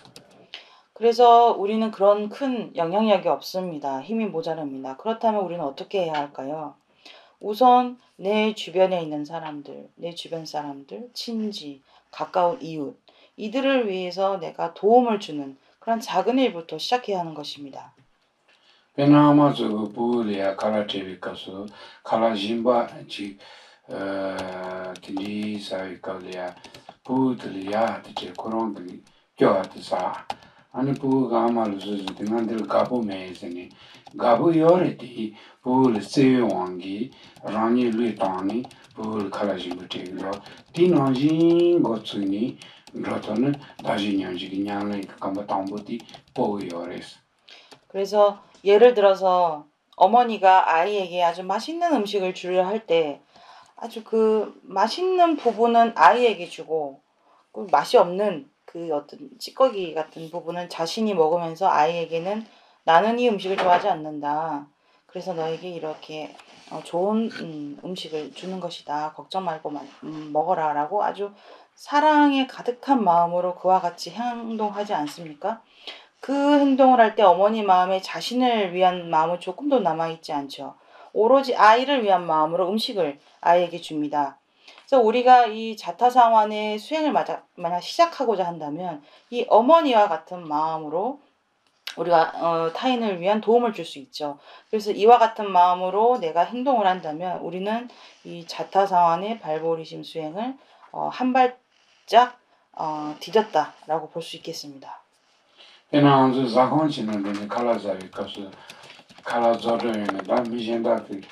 [SPEAKER 2] 그래서 우리는 그런 큰 영향력이 없습니다. 힘이 모자랍니다. 그렇다면 우리는 어떻게 해야 할까요? 우선 내 주변에 있는 사람들, 내 주변 사람들, 친지, 가까운 이웃, 이들을 위해서 내가 도움을 주는 그런 작은 일부터 시작해야 하는 것입니다.
[SPEAKER 1] Penama zogo pulia kala tevi kaso kala jimba chi tili savi kalia pu tilia tiche korong di kyo ati sa ani pu gama lu suzu di ngandil gabu meizini gabu yore di pu li sewe wangi rangi lui tani pu li kala jimba tevi lo di nanjin gotsu ni rotono daji nyanji ki nyanli kamba tambo di po yores.
[SPEAKER 2] 그래서 예를 들어서 어머니가 아이에게 아주 맛있는 음식을 주려 할 때 아주 그 맛있는 부분은 아이에게 주고 그 맛이 없는 그 어떤 찌꺼기 같은 부분은 자신이 먹으면서 아이에게는 나는 이 음식을 좋아하지 않는다. 그래서 너에게 이렇게 좋은 음식을 주는 것이다. 걱정 말고 먹어라. 라고 아주 사랑에 가득한 마음으로 그와 같이 행동하지 않습니까? 그 행동을 할 때 어머니 마음에 자신을 위한 마음은 조금도 남아있지 않죠. 오로지 아이를 위한 마음으로 음식을 아이에게 줍니다. 그래서 우리가 이 자타상환의 수행을 만약 시작하고자 한다면 이 어머니와 같은 마음으로 우리가 타인을 위한 도움을 줄 수 있죠. 그래서 이와 같은 마음으로 내가 행동을 한다면 우리는 이 자타상환의 발보리심 수행을 한 발짝 디뎠다라고 볼 수 있겠습니다.
[SPEAKER 1] 페나운즈 자콘치는 데니 칼라자위 값을 칼라저르에는 다 미젠다티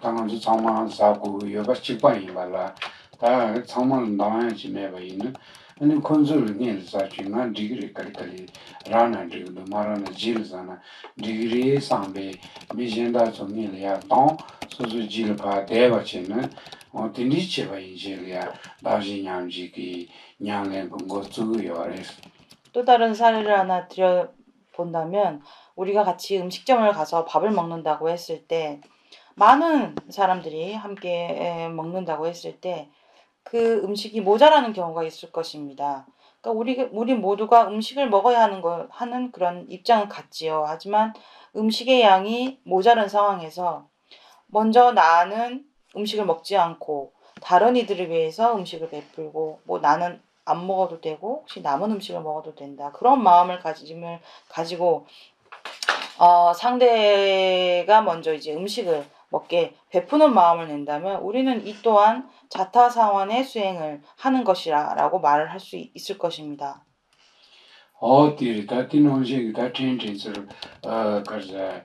[SPEAKER 1] 당한즈 장만 사고 여가 직방이 말라 다 장만 나와야지 매바이는 아니 콘솔을 닌사치만 디그리 칼칼이 라나 디그도 마라나 질자나 디그리 상베 미젠다 좀닐이야 동 소소 질파 대바치는 딘디치바이 질이야 다시냠지기 냥내 공고 쓰고요레스
[SPEAKER 2] 또 다른 사례를 하나 드려본다면 우리가 같이 음식점을 가서 밥을 먹는다고 했을 때 많은 사람들이 함께 먹는다고 했을 때 그 음식이 모자라는 경우가 있을 것입니다. 그러니까 우리 모두가 음식을 먹어야 하는 그런 입장은 같지요. 하지만 음식의 양이 모자란 상황에서 먼저 나는 음식을 먹지 않고 다른 이들을 위해서 음식을 베풀고 뭐 나는 안 먹어도 되고 혹시 남은 음식을 먹어도 된다. 그런 마음을 가지고 상대가 먼저 이제 음식을 먹게 베푸는 마음을 낸다면 우리는 이 또한 자타상환의 수행을 하는 것이라고 말을 할 수 있을 것입니다.
[SPEAKER 1] 어디를 다 티노지 다 텐텐스를 가자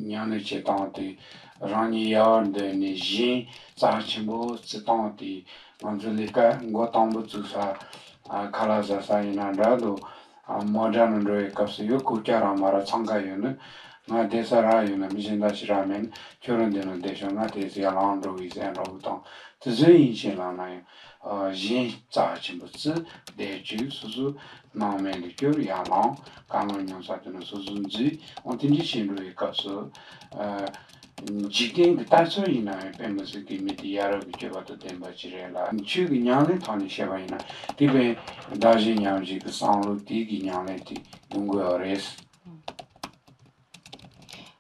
[SPEAKER 1] 냐네 제탄티 라니야르데 니지 사치모 제탄티 만들리카 고탐부 주사 칼라자 사이나라도 모던으로 값이요 쿠차라 마라 참가요는 나 데사라요는 미진다시라면 결혼되는 대셔나 대세야란로 이제로부터 드즈인실라나요 yin za chimbuzi de ju suzu nangme li kyo yalang kangan nyang sa tena suzu nzi on tinji shinru ka su jigen ta so ina pemba se ki mi di yaro bi ke ba to temba chire la chu gi nyang le thani sheba ina ti be da ji nyang ji ku sang lu ti gi nyang le ti dungo res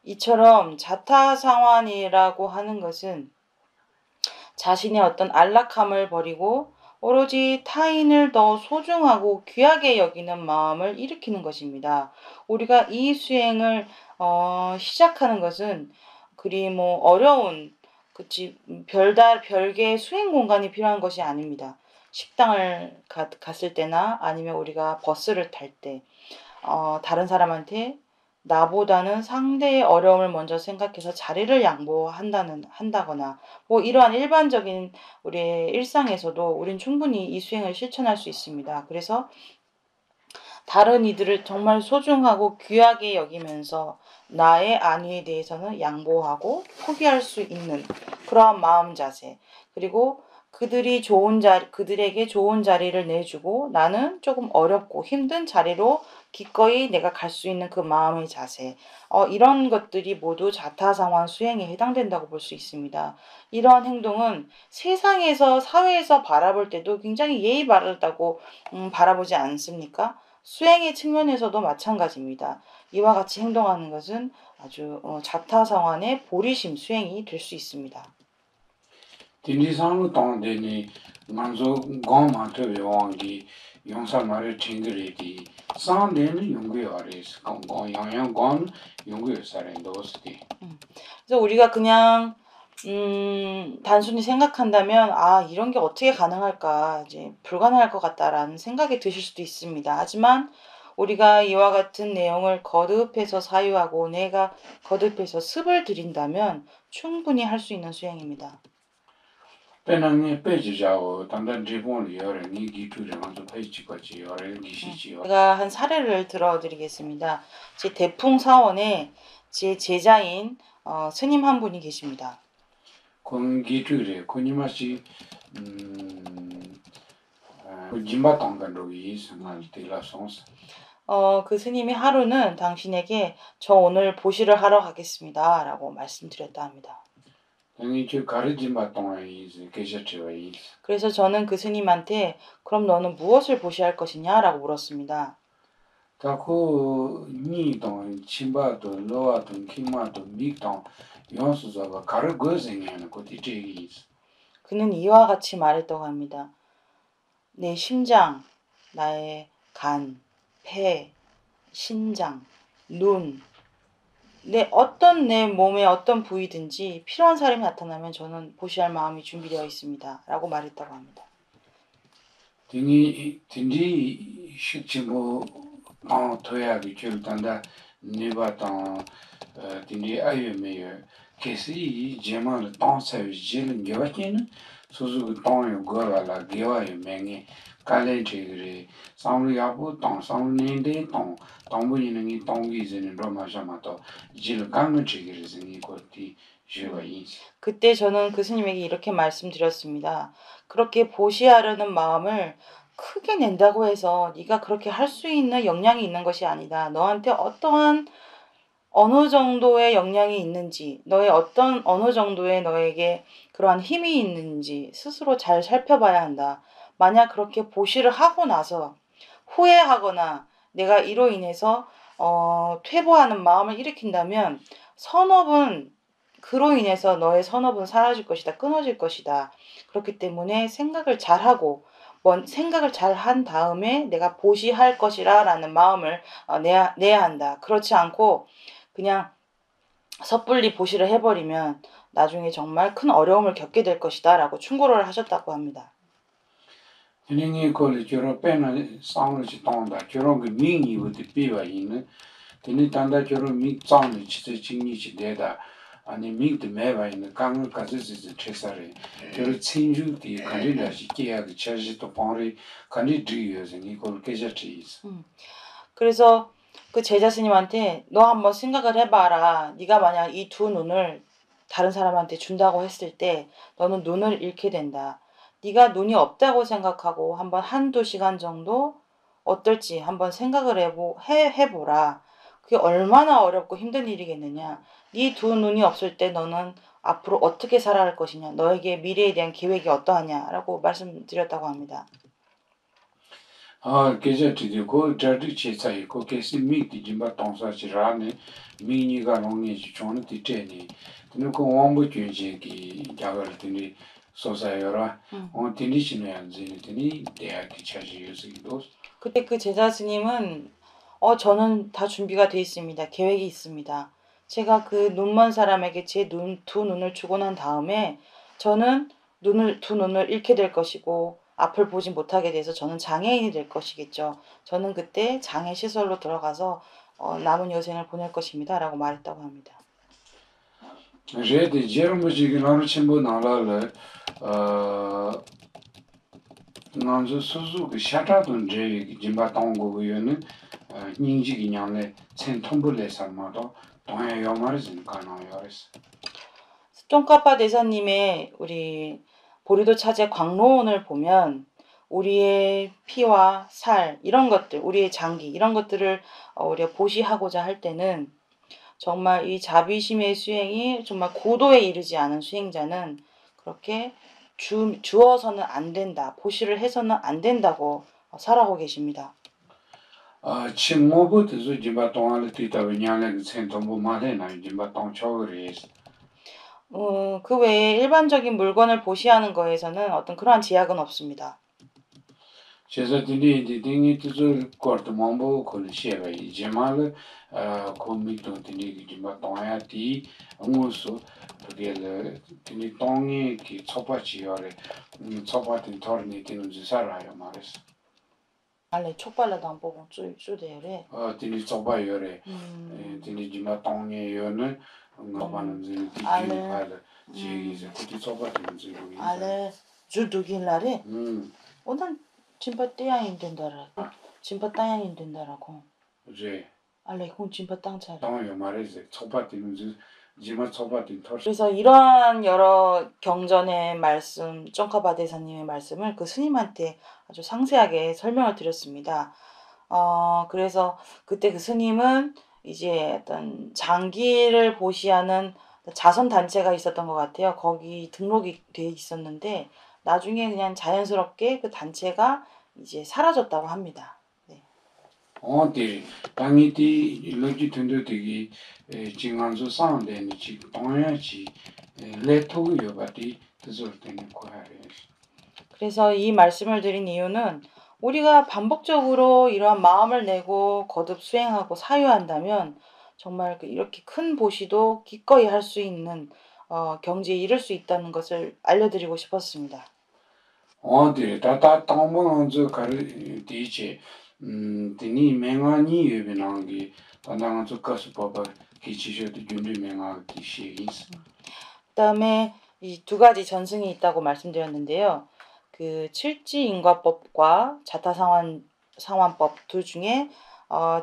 [SPEAKER 2] 이처럼 자타상환이라고 하는 것은 자신의 어떤 안락함을 버리고 오로지 타인을 더 소중하고 귀하게 여기는 마음을 일으키는 것입니다. 우리가 이 수행을 시작하는 것은 그리 뭐 어려운 별개의 수행 공간이 필요한 것이 아닙니다. 식당을 갔을 때나 아니면 우리가 버스를 탈 때 다른 사람한테 나보다는 상대의 어려움을 먼저 생각해서 자리를 한다거나 뭐 이러한 일반적인 우리의 일상에서도 우린 충분히 이 수행을 실천할 수 있습니다. 그래서 다른 이들을 정말 소중하고 귀하게 여기면서 나의 안위에 대해서는 양보하고 포기할 수 있는 그러한 마음 자세, 그리고 그들에게 좋은 자리를 내주고 나는 조금 어렵고 힘든 자리로 기꺼이 내가 갈 수 있는 그 마음의 자세, 이런 것들이 모두 자타상환 수행에 해당된다고 볼 수 있습니다. 이러한 행동은 세상에서 사회에서 바라볼 때도 굉장히 예의 바르다고 바라보지 않습니까? 수행의 측면에서도 마찬가지입니다. 이와 같이 행동하는 것은 아주 자타상환의 보리심 수행이 될 수 있습니다.
[SPEAKER 1] 딘디상로 동데니 만조 고마트 요왕기 용사마를 팅그레디 상데는 용구요레스 공공 양양권 용구요 사렌도스티
[SPEAKER 2] 그래서 우리가 그냥 단순히 생각한다면 이런 게 어떻게 가능할까 이제 불가능할 것 같다라는 생각이 드실 수도 있습니다. 하지만 우리가 이와 같은 내용을 거듭해서 사유하고 내가 거듭해서 습을 들인다면 충분히 할 수 있는 수행입니다.
[SPEAKER 1] 페낭니 페지자오 단단 지본이 요레 니기투레 만조 페이치까지 요레 기시지요
[SPEAKER 2] 제가 한 사례를 들어드리겠습니다. 제 대풍 사원에 제 제자인 스님 한 분이 계십니다.
[SPEAKER 1] 공기투레 코니마시 짐바 당간로기 생활 딜라송스.
[SPEAKER 2] 그 스님이 하루는 당신에게 저 오늘 보시를 하러 가겠습니다. 라고 말씀드렸다 합니다. 그래서 저는 그 스님한테 그럼 너는 무엇을 보시할 것이냐? 라고 물었습니다.
[SPEAKER 1] 다고 니동 침바도 로아도 킹마도 믹동 용수자가 가르거생이는 고티제기.
[SPEAKER 2] 그는 이와 같이 말했다고 합니다. 내 심장, 나의 간, 폐, 신장, 눈, 내 몸의 어떤 부위든지 필요한 사람이 나타나면 저는 보시할 마음이 준비되어 있습니다. 라고 말했다고 합니다.
[SPEAKER 1] 딘디 식지모 토야기 줄단다 네바당 딘디 아유메요 케시 제만 땅사위 질은 겨와키는 소소그 땅요 거라라 겨와요 맹이 칼렌체그리 상루야부 땅 상루닌데 땅 땅부이는 이 땅기즈는 로마샤마도 질 강은체그리즈니 고티 제와이스.
[SPEAKER 2] 그때 저는 그 스님에게 이렇게 말씀드렸습니다. 그렇게 보시하려는 마음을 크게 낸다고 해서 네가 그렇게 할 수 있는 역량이 있는 것이 아니다. 너한테 어떠한 어느 정도의 역량이 있는지, 어느 정도의 너에게 그러한 힘이 있는지 스스로 잘 살펴봐야 한다. 만약 그렇게 보시를 하고 나서 후회하거나 내가 이로 인해서 퇴보하는 마음을 일으킨다면 그로 인해서 너의 선업은 사라질 것이다. 끊어질 것이다. 그렇기 때문에 생각을 잘하고 생각을 잘 한 다음에 내가 보시할 것이라 라는 마음을 내야 한다. 그렇지 않고 그냥 섣불리 보시를 해버리면 나중에 정말 큰 어려움을 겪게 될 것이다. 라고 충고를 하셨다고 합니다.
[SPEAKER 1] Tēnei kōli kio pēna sāngla chi tōngda, kio rōngi mīngi wati pīwa yīna, tēnei tānda kio rō mīng tsāngla chi tsa chīngi chi dēdā, āni mīng tī mēwa yīna kānga kāzi zi chēsari, kio rō cīngyū tī kāndi rāshi kia ki chāshi tō pāngri kāndi dhīyo zi, kōli kēsha chīs.
[SPEAKER 2] 그래서 그 제자 스님한테 너 한번 생각을 해봐라. 네가 만약 이 두 눈을 다른 사람한테 준다고 했을 때 너는 눈을 잃게 된다. 네가 눈이 없다고 생각하고 한번 한두 시간 정도 어떨지 한번 생각을 해보라. 그게 얼마나 어렵고 힘든 일이겠느냐. 네 두 눈이 없을 때 너는 앞으로 어떻게 살아갈 것이냐. 너에게 미래에 대한 계획이 어떠하냐라고 말씀드렸다고 합니다.
[SPEAKER 1] 계좌 드디어 그 자리 제사이 그 계시 미티 짐바 동사지라네 미니가 롱이지 존은 뒤테니 근데 그 원부 교제기 자가를 드니 소사여라 디니시네 안지니 드니 대학기 차지 요새기도
[SPEAKER 2] 그때 그 제자 스님은 저는 다 준비가 돼 있습니다. 계획이 있습니다. 제가 그 눈먼 사람에게 두 눈을 주고 난 다음에 저는 두 눈을 잃게 될 것이고 앞을 보지 못하게 돼서 저는 장애인이 될 것이겠죠. 저는 그때 장애 시설로 들어가서 남은 여생을 보낼 것입니다. 라고 말했다고 합니다.
[SPEAKER 1] 제데 제르무지기 나로 첨부 나라를 남자 수수 그 샤타돈 제 짐바 동고고요는 닝지기 냥네 센통불레 살마도 동해 요마르진 가나요레스.
[SPEAKER 2] 쫑카파 대사님의 우리 보리도 차제 광로원을 보면 우리의 피와 살 이런 것들, 우리의 장기 이런 것들을 우리가 보시하고자 할 때는 정말 이 자비심의 수행이 정말 고도에 이르지 않은 수행자는 그렇게 주어서는 안 된다, 보시를 해서는 안 된다고 살아오고 계십니다.
[SPEAKER 1] 침모부터 짐바 동안을 뛰다가 냥네 센통부 마데나 짐바 동초그리스.
[SPEAKER 2] 그 외에 일반적인 물건을 보시하는 거에서는 어떤 그러한 제약은 없습니다.
[SPEAKER 1] 제가 디니 뜻을 거트 몽보 콜시에바 이제말 코미토 디니 짐바 동야티 무수 그게 디니 동이 기 초파치요레 초파tin 토르니 디는 지사라요 말했어.
[SPEAKER 2] 알레 촉발라당 보고 쪼데요레.
[SPEAKER 1] 디니 초파요레. 디니 짐바 동이요는 응가바는 지 디니팔 지기제 kuti 초파tin 지고.
[SPEAKER 2] 알레 주두긴라레. 오늘 진파 땅이 된다라. 진파 땅이 된다라고.
[SPEAKER 1] 그제.
[SPEAKER 2] 알레 공 진파 땅 차례.
[SPEAKER 1] 땅이 말이지 초파tin 지 지마 초바딘 털.
[SPEAKER 2] 그래서 이러한 여러 경전의 말씀, 쫑카바 대사님의 말씀을 그 스님한테 아주 상세하게 설명을 드렸습니다. 그래서 그때 그 스님은 이제 어떤 장기를 보시하는 자선 단체가 있었던 것 같아요. 거기 등록이 돼 있었는데 나중에 그냥 자연스럽게 그 단체가 이제 사라졌다고 합니다. 네.
[SPEAKER 1] 어디 당이디 로지 튼도 되기 징한수 상대니 지 동야지 레토요 바디 뜻을 때는 거야래.
[SPEAKER 2] 그래서 이 말씀을 드린 이유는 우리가 반복적으로 이러한 마음을 내고 거듭 수행하고 사유한다면 정말 이렇게 큰 보시도 기꺼이 할 수 있는 경지에 이를 수 있다는 것을 알려드리고 싶었습니다.
[SPEAKER 1] 어디 다다 땅mon원저 가르 디체 드니 맹아니 예비나기 단당한저 가서 봐봐 기치셔도 준비 맹아기 시기스.
[SPEAKER 2] 그다음에 이 두 가지 전승이 있다고 말씀드렸는데요. 그 칠지인과법과 자타상환법 둘 중에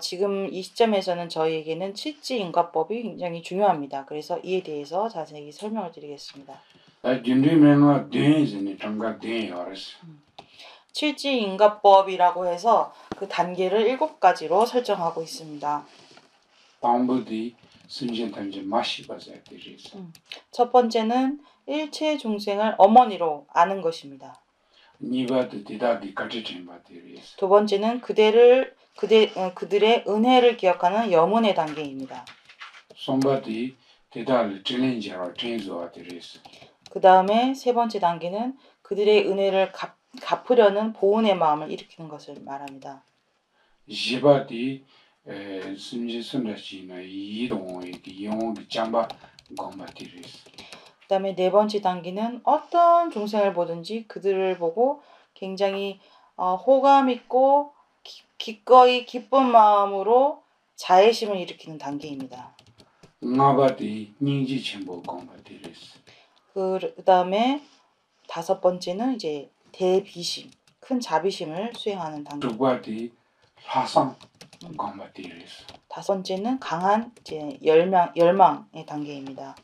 [SPEAKER 2] 지금 이 시점에서는 저희에게는 칠지인과법이 굉장히 중요합니다. 그래서 이에 대해서 자세히 설명을 드리겠습니다.
[SPEAKER 1] 준비 맹아 된지니 장가 된여스.
[SPEAKER 2] 칠지인과법이라고 해서 그 단계를 7가지로 설정하고 있습니다.
[SPEAKER 1] 당부디 순전단지 마시바자 되리스.
[SPEAKER 2] 첫 번째는 일체 중생을 어머니로 아는 것입니다.
[SPEAKER 1] 니바드 디다기 가르친 바디리스.
[SPEAKER 2] 두 번째는 그들의 은혜를 기억하는 염은의 단계입니다.
[SPEAKER 1] somebody 대달 챌린저로 트레인즈와디리스.
[SPEAKER 2] 그 다음에 세 번째 단계는 그들의 은혜를 갚으려는 보은의 마음을 일으키는 것을 말합니다.
[SPEAKER 1] 지바디 순지순다시나 이동의 이용의 잠바 공바디리스.
[SPEAKER 2] 그 다음에 네 번째 단계는 어떤 중생을 보든지 그들을 보고 굉장히 호감 있고 기꺼이 기쁜 마음으로 자애심을 일으키는 단계입니다.
[SPEAKER 1] 나바디 닝지 첨보 공바디리스.
[SPEAKER 2] 그 다음에 다섯 번째는 이제 대비심, 큰 자비심을 수행하는 단계.
[SPEAKER 1] 두바디 화상 공바디리스.
[SPEAKER 2] 다섯 번째는 강한 이제 열망의 단계입니다.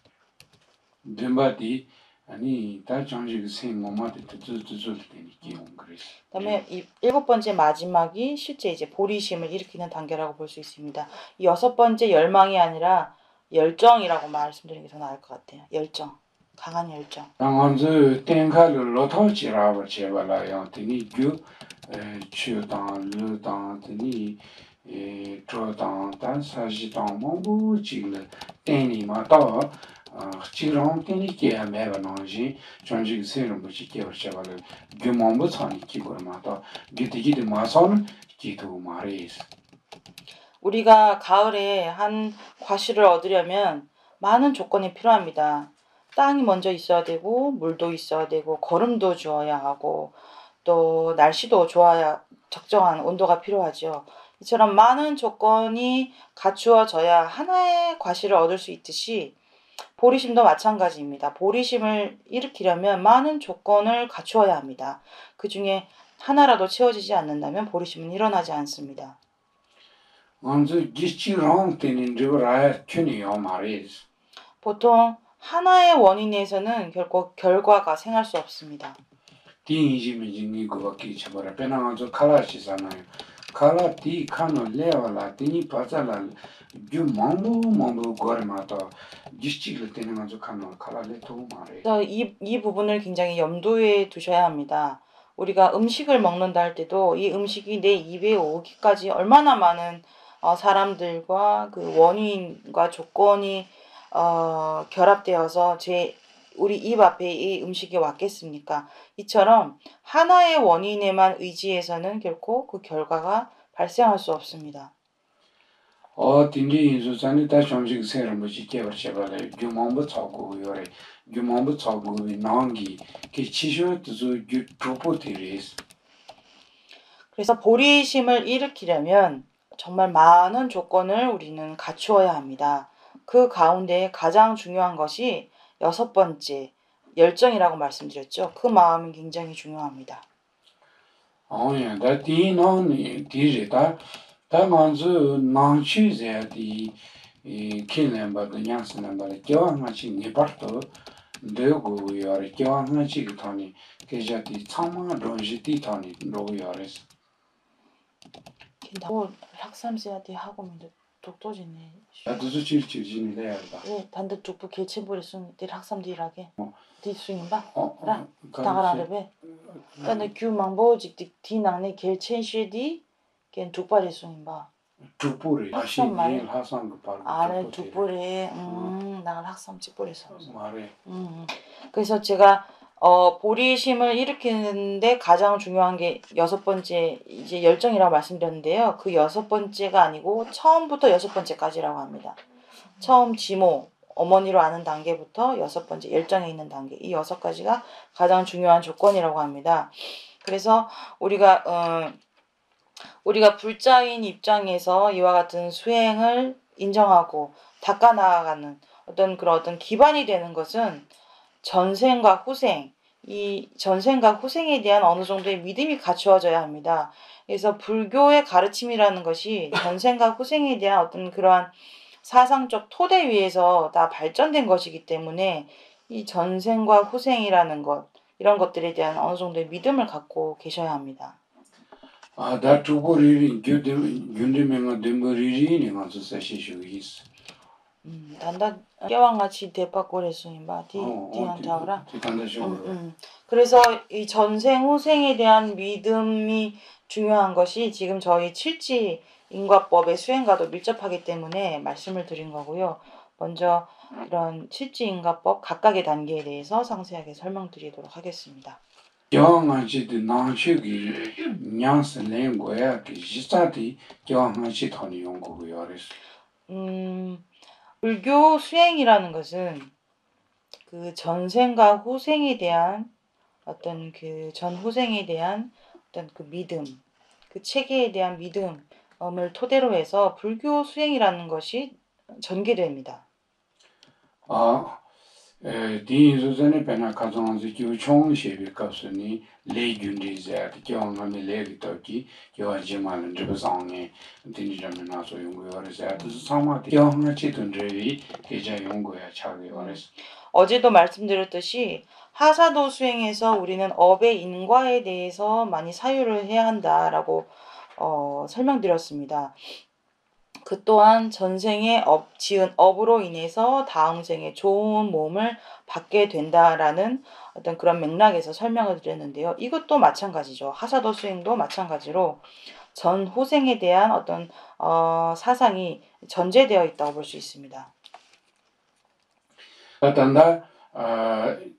[SPEAKER 1] 덴바디 아니 다 정직 생모마데 뜻뜻뜻되니 기용 그리스.
[SPEAKER 2] 그다음에 이 일곱 번째 마지막이 실제 이제 보리심을 일으키는 단계라고 볼 수 있습니다. 이 여섯 번째 열망이 아니라 열정이라고 말씀드리는 게 더 나을 것 같아요. 열정, 강한 열정.
[SPEAKER 1] 당한저 땡카를 로토치라고 제발아요. 드니 규 추당 르당 드니 조당 단사시당 뭐지를 땡니마다 지금 땡니게 매번하지 전직 세는 뭐지 개월차발을 규모부 산이 기고마다 기대기도 마선 기도 말이스.
[SPEAKER 2] 우리가 가을에 한 과실을 얻으려면 많은 조건이 필요합니다. 땅이 먼저 있어야 되고 물도 있어야 되고 거름도 주어야 하고 또 날씨도 좋아야 적정한 온도가 필요하죠. 이처럼 많은 조건이 갖추어져야 하나의 과실을 얻을 수 있듯이 보리심도 마찬가지입니다. 보리심을 일으키려면 많은 조건을 갖추어야 합니다. 그 중에 하나라도 채워지지 않는다면 보리심은 일어나지 않습니다.
[SPEAKER 1] 먼저 기치랑 때는 저라야 튜니요 말이스.
[SPEAKER 2] 보통 하나의 원인에서는 결코 결과가 생할 수 없습니다.
[SPEAKER 1] 띵이지미지니 그거기 쳐버려 배나가서 칼라시잖아요. 칼라티 카노 레와라 띵이 빠자라 주 몽부 거르마다 지치를 때는 가서 카노 칼라레토 말해.
[SPEAKER 2] 그래서 이 부분을 굉장히 염두에 두셔야 합니다. 우리가 음식을 먹는다 할 때도 이 음식이 내 입에 오기까지 얼마나 많은 사람들과 그 원인과 조건이 결합되어서 우리 입 앞에 이 음식이 왔겠습니까? 이처럼 하나의 원인에만 의지해서는 결코 그 결과가 발생할 수 없습니다.
[SPEAKER 1] 띵지 인수산이 다 정식 세는 뭐지 개버셔버려 규모부 차고 요래 규모부 차고 나기 그 치셔 뜻을 주포티리스.
[SPEAKER 2] 그래서 보리심을 일으키려면 정말 많은 조건을 우리는 갖추어야 합니다. 그 가운데 가장 중요한 것이 여섯 번째 열정이라고 말씀드렸죠. 그 마음이 굉장히 중요합니다.
[SPEAKER 1] 예, 다 디는 디지다 다 먼저 난취제디 이 킬렘바 그 냥스nem바 겨왕마치 네바르토 되고 요래 겨왕마치 그 타니 계자티 참마 론지티 타니 로고 요레스
[SPEAKER 2] 뭐 학삼시아디 하고 민데 독도지네.
[SPEAKER 1] 아두수 칠칠진이 돼야다
[SPEAKER 2] 예, 단대 쪽부 개체벌이 숭 들 학삼디라게. 디숭인바. 라.
[SPEAKER 1] 그
[SPEAKER 2] 다가라베. 근데 규망보직 디낭네 개체시디 겐 족발이 숭인바.
[SPEAKER 1] 두뿌리
[SPEAKER 2] 학삼 말이
[SPEAKER 1] 하산 그 바로
[SPEAKER 2] 아래 족발이 나는 학삼 찍벌이 숭.
[SPEAKER 1] 말에
[SPEAKER 2] 그래서 제가 보리심을 일으키는데 가장 중요한 게 6번째 이제 열정이라고 말씀드렸는데요. 그 6번째가 아니고 처음부터 6번째까지라고 합니다. 처음 지모 어머니로 아는 단계부터 6번째 열정에 있는 단계 이 6가지가 가장 중요한 조건이라고 합니다. 그래서 우리가 불자인 입장에서 이와 같은 수행을 인정하고 닦아 나아가는 어떤 기반이 되는 것은 전생과 후생, 이 전생과 후생에 대한 어느 정도의 믿음이 갖추어져야 합니다. 그래서 불교의 가르침이라는 것이 전생과 후생에 대한 어떤 그러한 사상적 토대 위에서 다 발전된 것이기 때문에 이 전생과 후생이라는 것, 이런 것들에 대한 어느 정도의 믿음을 갖고 계셔야 합니다.
[SPEAKER 1] 다 두뿌리 균데명은 덴버리리니 가서 사시슈이스
[SPEAKER 2] 단다 깨왕같이 대박고래숭인바 디한타오라.
[SPEAKER 1] 디한타오라.
[SPEAKER 2] 그래서 이 전생 후생에 대한 믿음이 중요한 것이 지금 저희 칠지 인과법의 수행과도 밀접하기 때문에 말씀을 드린 거고요. 먼저 이런 칠지 인과법 각각의 단계에 대해서 상세하게 설명드리도록 하겠습니다.
[SPEAKER 1] 겨왕아치드 나치기 냥스낸 거야 그 지사디 겨왕아치 더니 연구고요.
[SPEAKER 2] 불교 수행이라는 것은 그 전생과 후생에 대한 어떤 그 전후생에 대한 어떤 그 믿음, 그 체계에 대한 믿음을 토대로 해서 불교 수행이라는 것이 전개됩니다.
[SPEAKER 1] 디인수전에 배나 가정한지 교총 시비값으니 레균리자 교원감이 레기터기 교화지만은 저상에 디니점이나 소용고요래서 상마 교원같이 던져이 계좌 용고야 차고요래서
[SPEAKER 2] 어제도 말씀드렸듯이 하사도 수행에서 우리는 업의 인과에 대해서 많이 사유를 해야 한다라고 설명드렸습니다. 그 또한 전생에 지은 업으로 인해서 다음 생에 좋은 몸을 받게 된다라는 어떤 그런 맥락에서 설명을 드렸는데요. 이것도 마찬가지죠. 하사도 수행도 마찬가지로 전 후생에 대한 어떤 사상이 전제되어 있다고 볼 수 있습니다.
[SPEAKER 1] 단다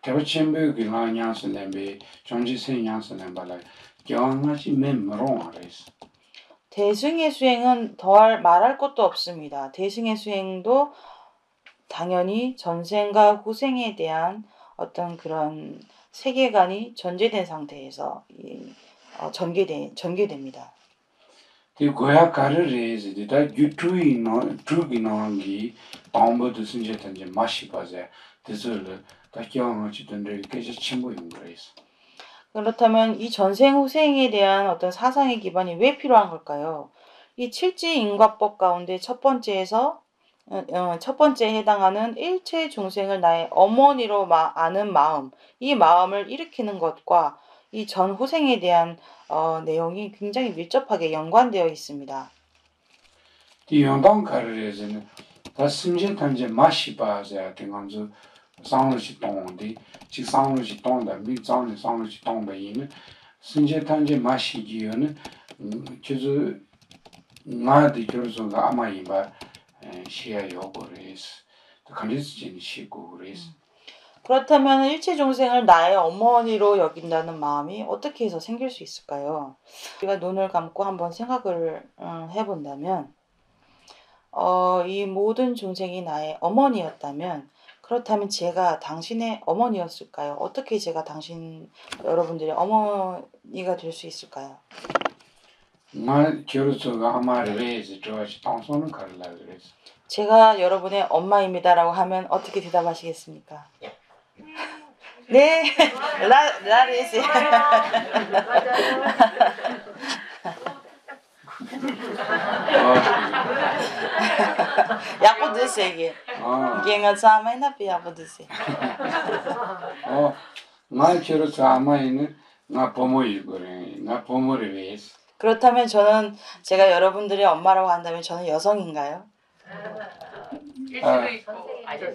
[SPEAKER 1] 대부침부 기랑냥스nembe 정지생냥스nem발라 교원같이 멤로아레스
[SPEAKER 2] 대승의 수행은 더할 말할 것도 없습니다. 대승의 수행도 당연히 전생과 후생에 대한 어떤 그런 세계관이 전제된 상태에서 전개됩니다.
[SPEAKER 1] 그 고야가를 레즈디다 유투이노기 방법도 순제던지 마시바제 대설을 다 교원같이 던들 계속 침보인 거레스
[SPEAKER 2] 그렇다면 이 전생 후생에 대한 어떤 사상의 기반이 왜 필요한 걸까요? 이 칠지인과법 가운데 첫 번째에 해당하는 일체 중생을 나의 어머니로 아는 마음, 이 마음을 일으키는 것과 이 전 후생에 대한 내용이 굉장히 밀접하게 연관되어 있습니다.
[SPEAKER 1] 이 연방가르에서는 다 심지탄제 마시바제 등한주 상르시 동디 지 상르시 동다 미장의 상르시 동바이는 심지탄제 마시기에는就是나디 결소가 아마이바 시야 요거레스 간리스진 시고레스
[SPEAKER 2] 그렇다면 일체 중생을 나의 어머니로 여긴다는 마음이 어떻게 해서 생길 수 있을까요? 우리가 눈을 감고 한번 생각을 해본다면 이 모든 중생이 나의 어머니였다면 그렇다면 제가 당신의 어머니였을까요? 어떻게 제가 여러분들의 어머니가 될 수 있을까요?
[SPEAKER 1] 결소가 아마레스 저시 당선은 갈라 그래서
[SPEAKER 2] 제가 여러분의 엄마입니다라고 하면 어떻게 대답하시겠습니까? 네, 라리스. 약보드세 이게. 이게가 자마이나 비 약보드세.
[SPEAKER 1] 나 키로 자마이는 나 부모일 거래. 나 부모를 위해서.
[SPEAKER 2] 그렇다면 저는 제가 여러분들의 엄마라고 한다면 저는 여성인가요?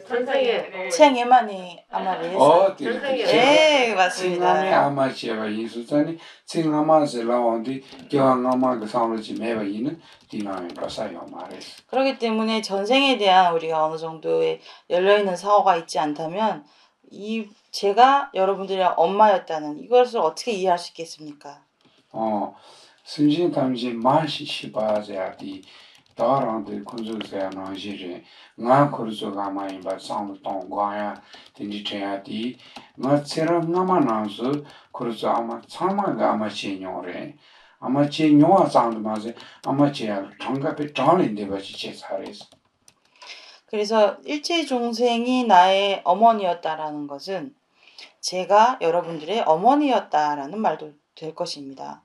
[SPEAKER 3] 선생님.
[SPEAKER 2] 챙에만이 아마 위해서. 네, 맞습니다.
[SPEAKER 1] 칭함이 아마치에바 인수자니 칭하마스 라온디 교황아마그 상로지 매바이는 디나에 가사요 말했어.
[SPEAKER 2] 그렇기 때문에 전생에 대한 우리가 어느 정도의 열려있는 사고가 있지 않다면 제가 여러분들의 엄마였다는 이것을 어떻게 이해할 수 있겠습니까?
[SPEAKER 1] 승진 담지 만시 시바자디 다란데 군주세야 나지리 nga kurso gama imba sang tong gwaya tinji chayati nga tsera ngama nansu kurso ama tsama gama chenyore ama chenyoa sang maze ama cheya 장갑에 장인데 같이 제사레스.
[SPEAKER 2] 그래서 일체중생이 나의 어머니였다라는 것은 제가 여러분들의 어머니였다라는 말도 될 것입니다.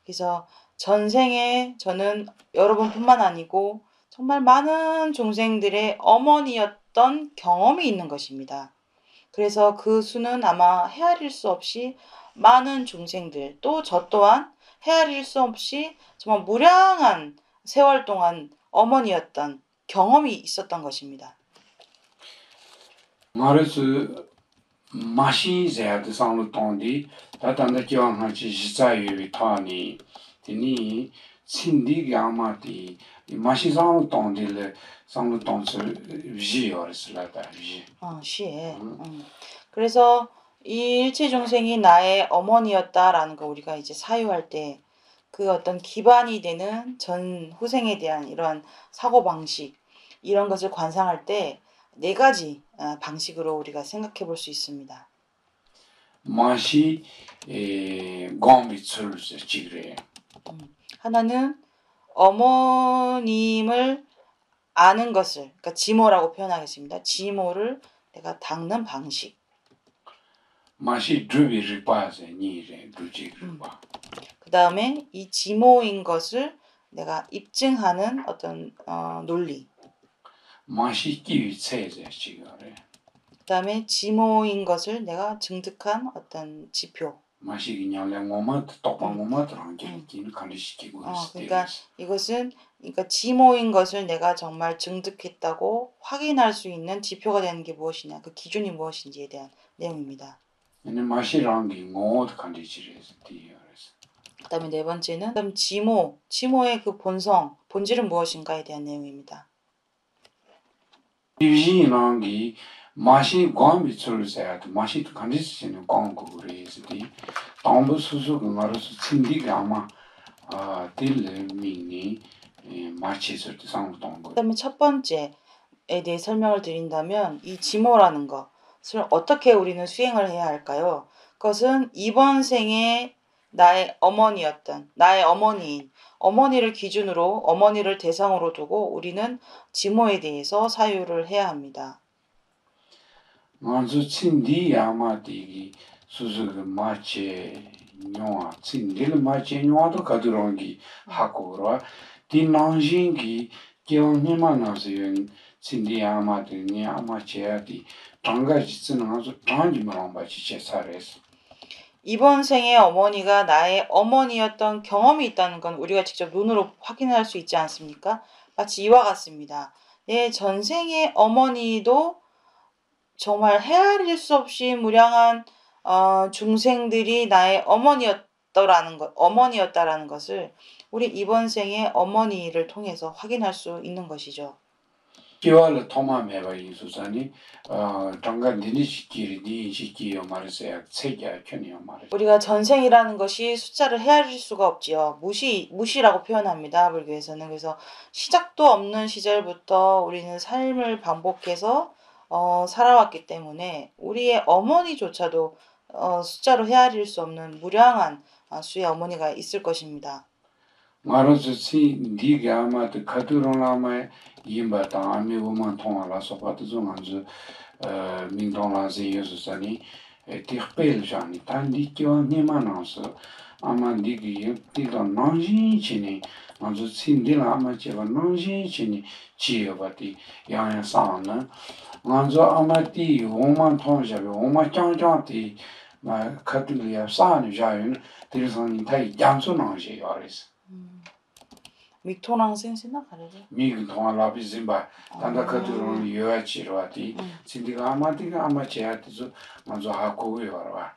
[SPEAKER 2] 그래서 전생에 저는 여러분뿐만 아니고 정말 많은 중생들의 어머니였던 경험이 있는 것입니다. 그래서 그 수는 아마 헤아릴 수 없이 많은 중생들, 또 저 또한 헤아릴 수 없이 정말 무량한 세월 동안 어머니였던 경험이 있었던 것입니다.
[SPEAKER 1] 말해서 마시 제야드 상로 동디 다단다 교황하지 시자유비 타니 드니 신디게 아마디 마시 상로 동디를 상로 동스 위어스라다 위.
[SPEAKER 2] 시에. 그래서 이 일체중생이 나의 어머니였다라는 거 우리가 이제 사유할 때 그 어떤 기반이 되는 전 후생에 대한 이런 사고방식 이런 것을 관상할 때 네 가지 방식으로 우리가 생각해 볼 수 있습니다.
[SPEAKER 1] 마시 곰비츠르 지그레.
[SPEAKER 2] 하나는 어머님을 아는 것을, 그러니까 지모라고 표현하겠습니다. 지모를 내가 닦는 방식.
[SPEAKER 1] 마시 드비를 빠세 니레 두지를 봐.
[SPEAKER 2] 그 다음에 이 지모인 것을 내가 입증하는 어떤 논리.
[SPEAKER 1] 마시 끼위 체제 지거래.
[SPEAKER 2] 그 다음에 지모인 것을 내가 증득한 어떤 지표.
[SPEAKER 1] 마시 그냥 랭고마트 똑방고마트랑 길기는 간시키고
[SPEAKER 2] 그러니까 이것은 그러니까 지모인 것을 내가 정말 증득했다고 확인할 수 있는 지표가 되는 게 무엇이냐, 그 기준이 무엇인지에 대한 내용입니다.
[SPEAKER 1] 마시랑기 ngod 간디지레스 디어레스.
[SPEAKER 2] 그다음에 네 번째는 지모의 그 본질은 무엇인가에 대한 내용입니다.
[SPEAKER 1] 디비지랑기 마시 곰비츠르세야도 마시 간디스는 곰고레스디 당부 수수가 말아서 친디가 아마 딜미니 마치서 상동거.
[SPEAKER 2] 그다음에 첫 번째에 대해 설명을 드린다면 이 지모라는 것을 어떻게 우리는 수행을 해야 할까요? 그것은 이번 생에 나의 어머니를 기준으로 어머니를 대상으로 두고 우리는 지모에 대해서 사유를 해야 합니다.
[SPEAKER 1] 먼저 친디 아마디기 수수가 마치 뇨아 친디를 마치 뇨아도 가드론기 하고라 디난신기 교님만나서요 친디 아마디니 아마치야디 장가지스는 아주 장지만 바치 제사레스.
[SPEAKER 2] 이번 생의 어머니가 나의 어머니였던 경험이 있다는 건 우리가 직접 눈으로 확인할 수 있지 않습니까? 마치 이와 같습니다. 내 전생의 어머니도 정말 헤아릴 수 없이 무량한 중생들이 나의 어머니였다라는 것을 우리 이번 생의 어머니를 통해서 확인할 수 있는 것이죠.
[SPEAKER 1] 기와를 토마메바 인수사니 장가 니니시키리 니시키요 말세야 세계야 편이요 말.
[SPEAKER 2] 우리가 전생이라는 것이 숫자를 헤아릴 수가 없지요. 무시라고 표현합니다. 불교에서는. 그래서 시작도 없는 시절부터 우리는 삶을 반복해서 살아왔기 때문에 우리의 어머니조차도 숫자로 헤아릴 수 없는 무량한 수의 어머니가 있을 것입니다.
[SPEAKER 1] 말아서 니가 아마도 카드로나마에 임바다 아미고만 통하라서 받아서 먼저 민동라세 예수사니 틱벨잖니 단디교 니만나서 아마 니기 디가 난진치니 먼저 신디라 아마 제가 난진치니 지어바디 양양상은 먼저 아마디 오만 통자비 오만 짱짱디 마 카툴리아 사는 자유는 들선이 다 양수 나오지 요리스
[SPEAKER 2] 믹토랑 센스나 가르래.
[SPEAKER 1] 미그 동아라비 짐바 단다 카툴은 요아치로아디 신디가 아마디가 아마 제한테서 먼저 하고 요라와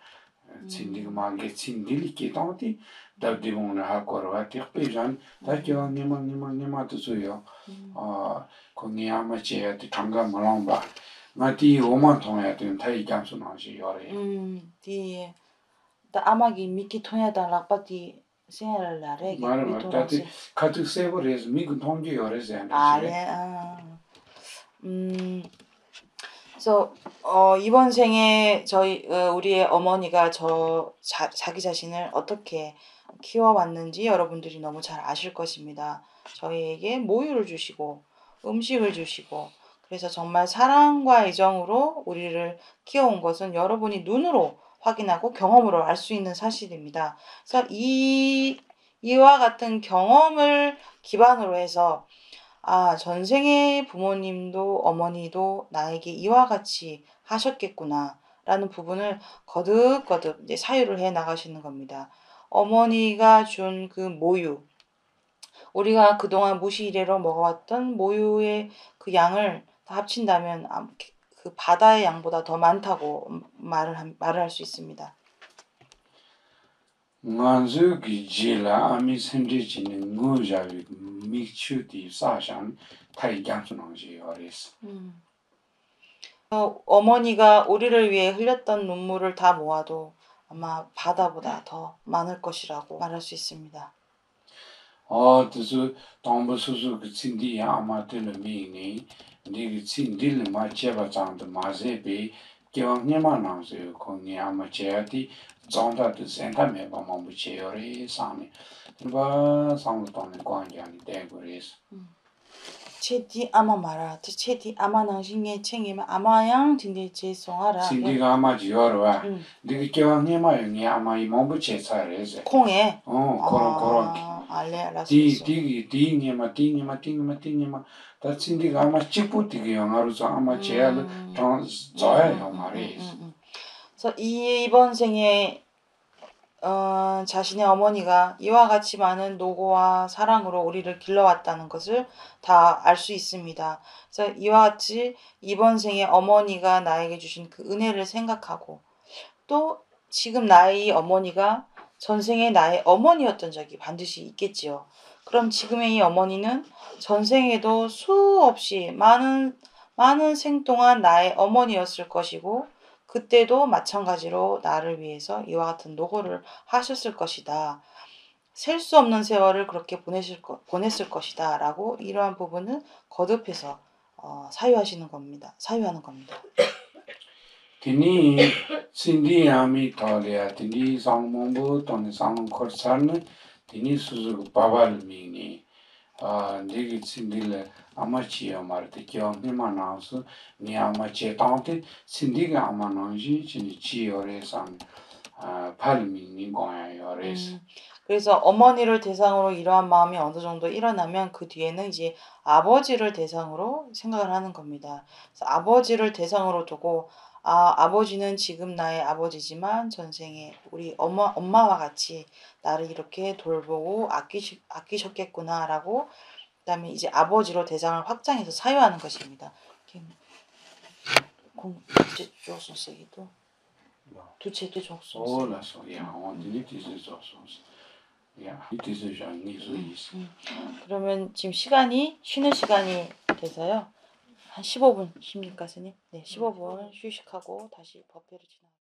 [SPEAKER 1] 신디가 만게 신디리케 동티 답디봉을 하고라 틱배전 다교 니마도 줘요 거기 아마 제한테 장가 몰랑바 마티 오만 통해야 되는 타이 장수 나오지 요래
[SPEAKER 2] 디 아마기 미키 통야다 락바티 생활라래.
[SPEAKER 1] 말은 다티 카트 세버레스 미그 통지 요래서
[SPEAKER 2] 아예 그래서 이번 생에 우리의 어머니가 자기 자신을 어떻게 키워왔는지 여러분들이 너무 잘 아실 것입니다. 저희에게 모유를 주시고 음식을 주시고 그래서 정말 사랑과 애정으로 우리를 키워온 것은 여러분이 눈으로 확인하고 경험으로 알 수 있는 사실입니다. 그래서 이와 같은 경험을 기반으로 해서 전생의 부모님도 어머니도 나에게 이와 같이 하셨겠구나 라는 부분을 거듭거듭 이제 사유를 해 나가시는 겁니다. 어머니가 준 그 모유, 우리가 그동안 무시이래로 먹어왔던 모유의 그 양을 다 합친다면 그 바다의 양보다 더 많다고 말을 할 수 있습니다.
[SPEAKER 1] nganzu jila ami senjini ngujavi mikchuti 사상 타이 장수 나오지 요래서
[SPEAKER 2] 어머니가 우리를 위해 흘렸던 눈물을 다 모아도 아마 바다보다 더 많을 것이라고 말할 수 있습니다.
[SPEAKER 1] 그래서 동부수수 그 친디 아마들을 미니 네그 친디를 맞제바 장도 마제비 기왕님만 나오세요. 거기 아마 제한테 정답도 생각해 보면 무지요리 상이 뭐 상도는 관계하는 대구리스
[SPEAKER 2] 체디 아마 말아 체디 아마 낭신에 챙기면 아마양 딘데 제송하라
[SPEAKER 1] 친디가 아마 지어라 네그 기왕님만 아마 이 몸부 제사래서
[SPEAKER 2] 콩에
[SPEAKER 1] 그런
[SPEAKER 2] 알레 알았어
[SPEAKER 1] 디니마 다 친디가 아마 찍부티게 영화로서 아마 제야를 저야 말이
[SPEAKER 2] 그래서 이번 생에 자신의 어머니가 이와 같이 많은 노고와 사랑으로 우리를 길러왔다는 것을 다 알 수 있습니다. 그래서 이와 같이 이번 생에 어머니가 나에게 주신 그 은혜를 생각하고 또 지금 나의 어머니가 전생에 나의 어머니였던 적이 반드시 있겠지요. 그럼 지금의 이 어머니는 전생에도 수없이 많은 생 동안 나의 어머니였을 것이고 그때도 마찬가지로 나를 위해서 이와 같은 노고를 하셨을 것이다. 셀 수 없는 세월을 그렇게 보냈을 것이다. 라고 이러한 부분을 거듭해서 사유하는 겁니다.
[SPEAKER 1] 디니 신디야미 토리아 디니 상몽부 또는 상코르사는 디니 수수 바발 미니 네기 신디를 아마치야 말때 기억니만 나와서 니 아마치 땅때 신디가 아마 나오지 진짜 지어래상 팔미니 거야요래서
[SPEAKER 2] 그래서 어머니를 대상으로 이러한 마음이 어느 정도 일어나면 그 뒤에는 이제 아버지를 대상으로 생각을 하는 겁니다. 그래서 아버지를 대상으로 두고 아버지는 지금 나의 아버지지만 전생에 우리 엄마와 같이 나를 이렇게 돌보고 아끼셨겠구나라고 그다음에 이제 아버지로 대상을 확장해서 사유하는 것입니다. 두채도 줬어. 그러면 지금 쉬는 시간이 돼서요. 한 15분 쉽니까, 스님? 네, 15분 휴식하고 다시 법회를 진행.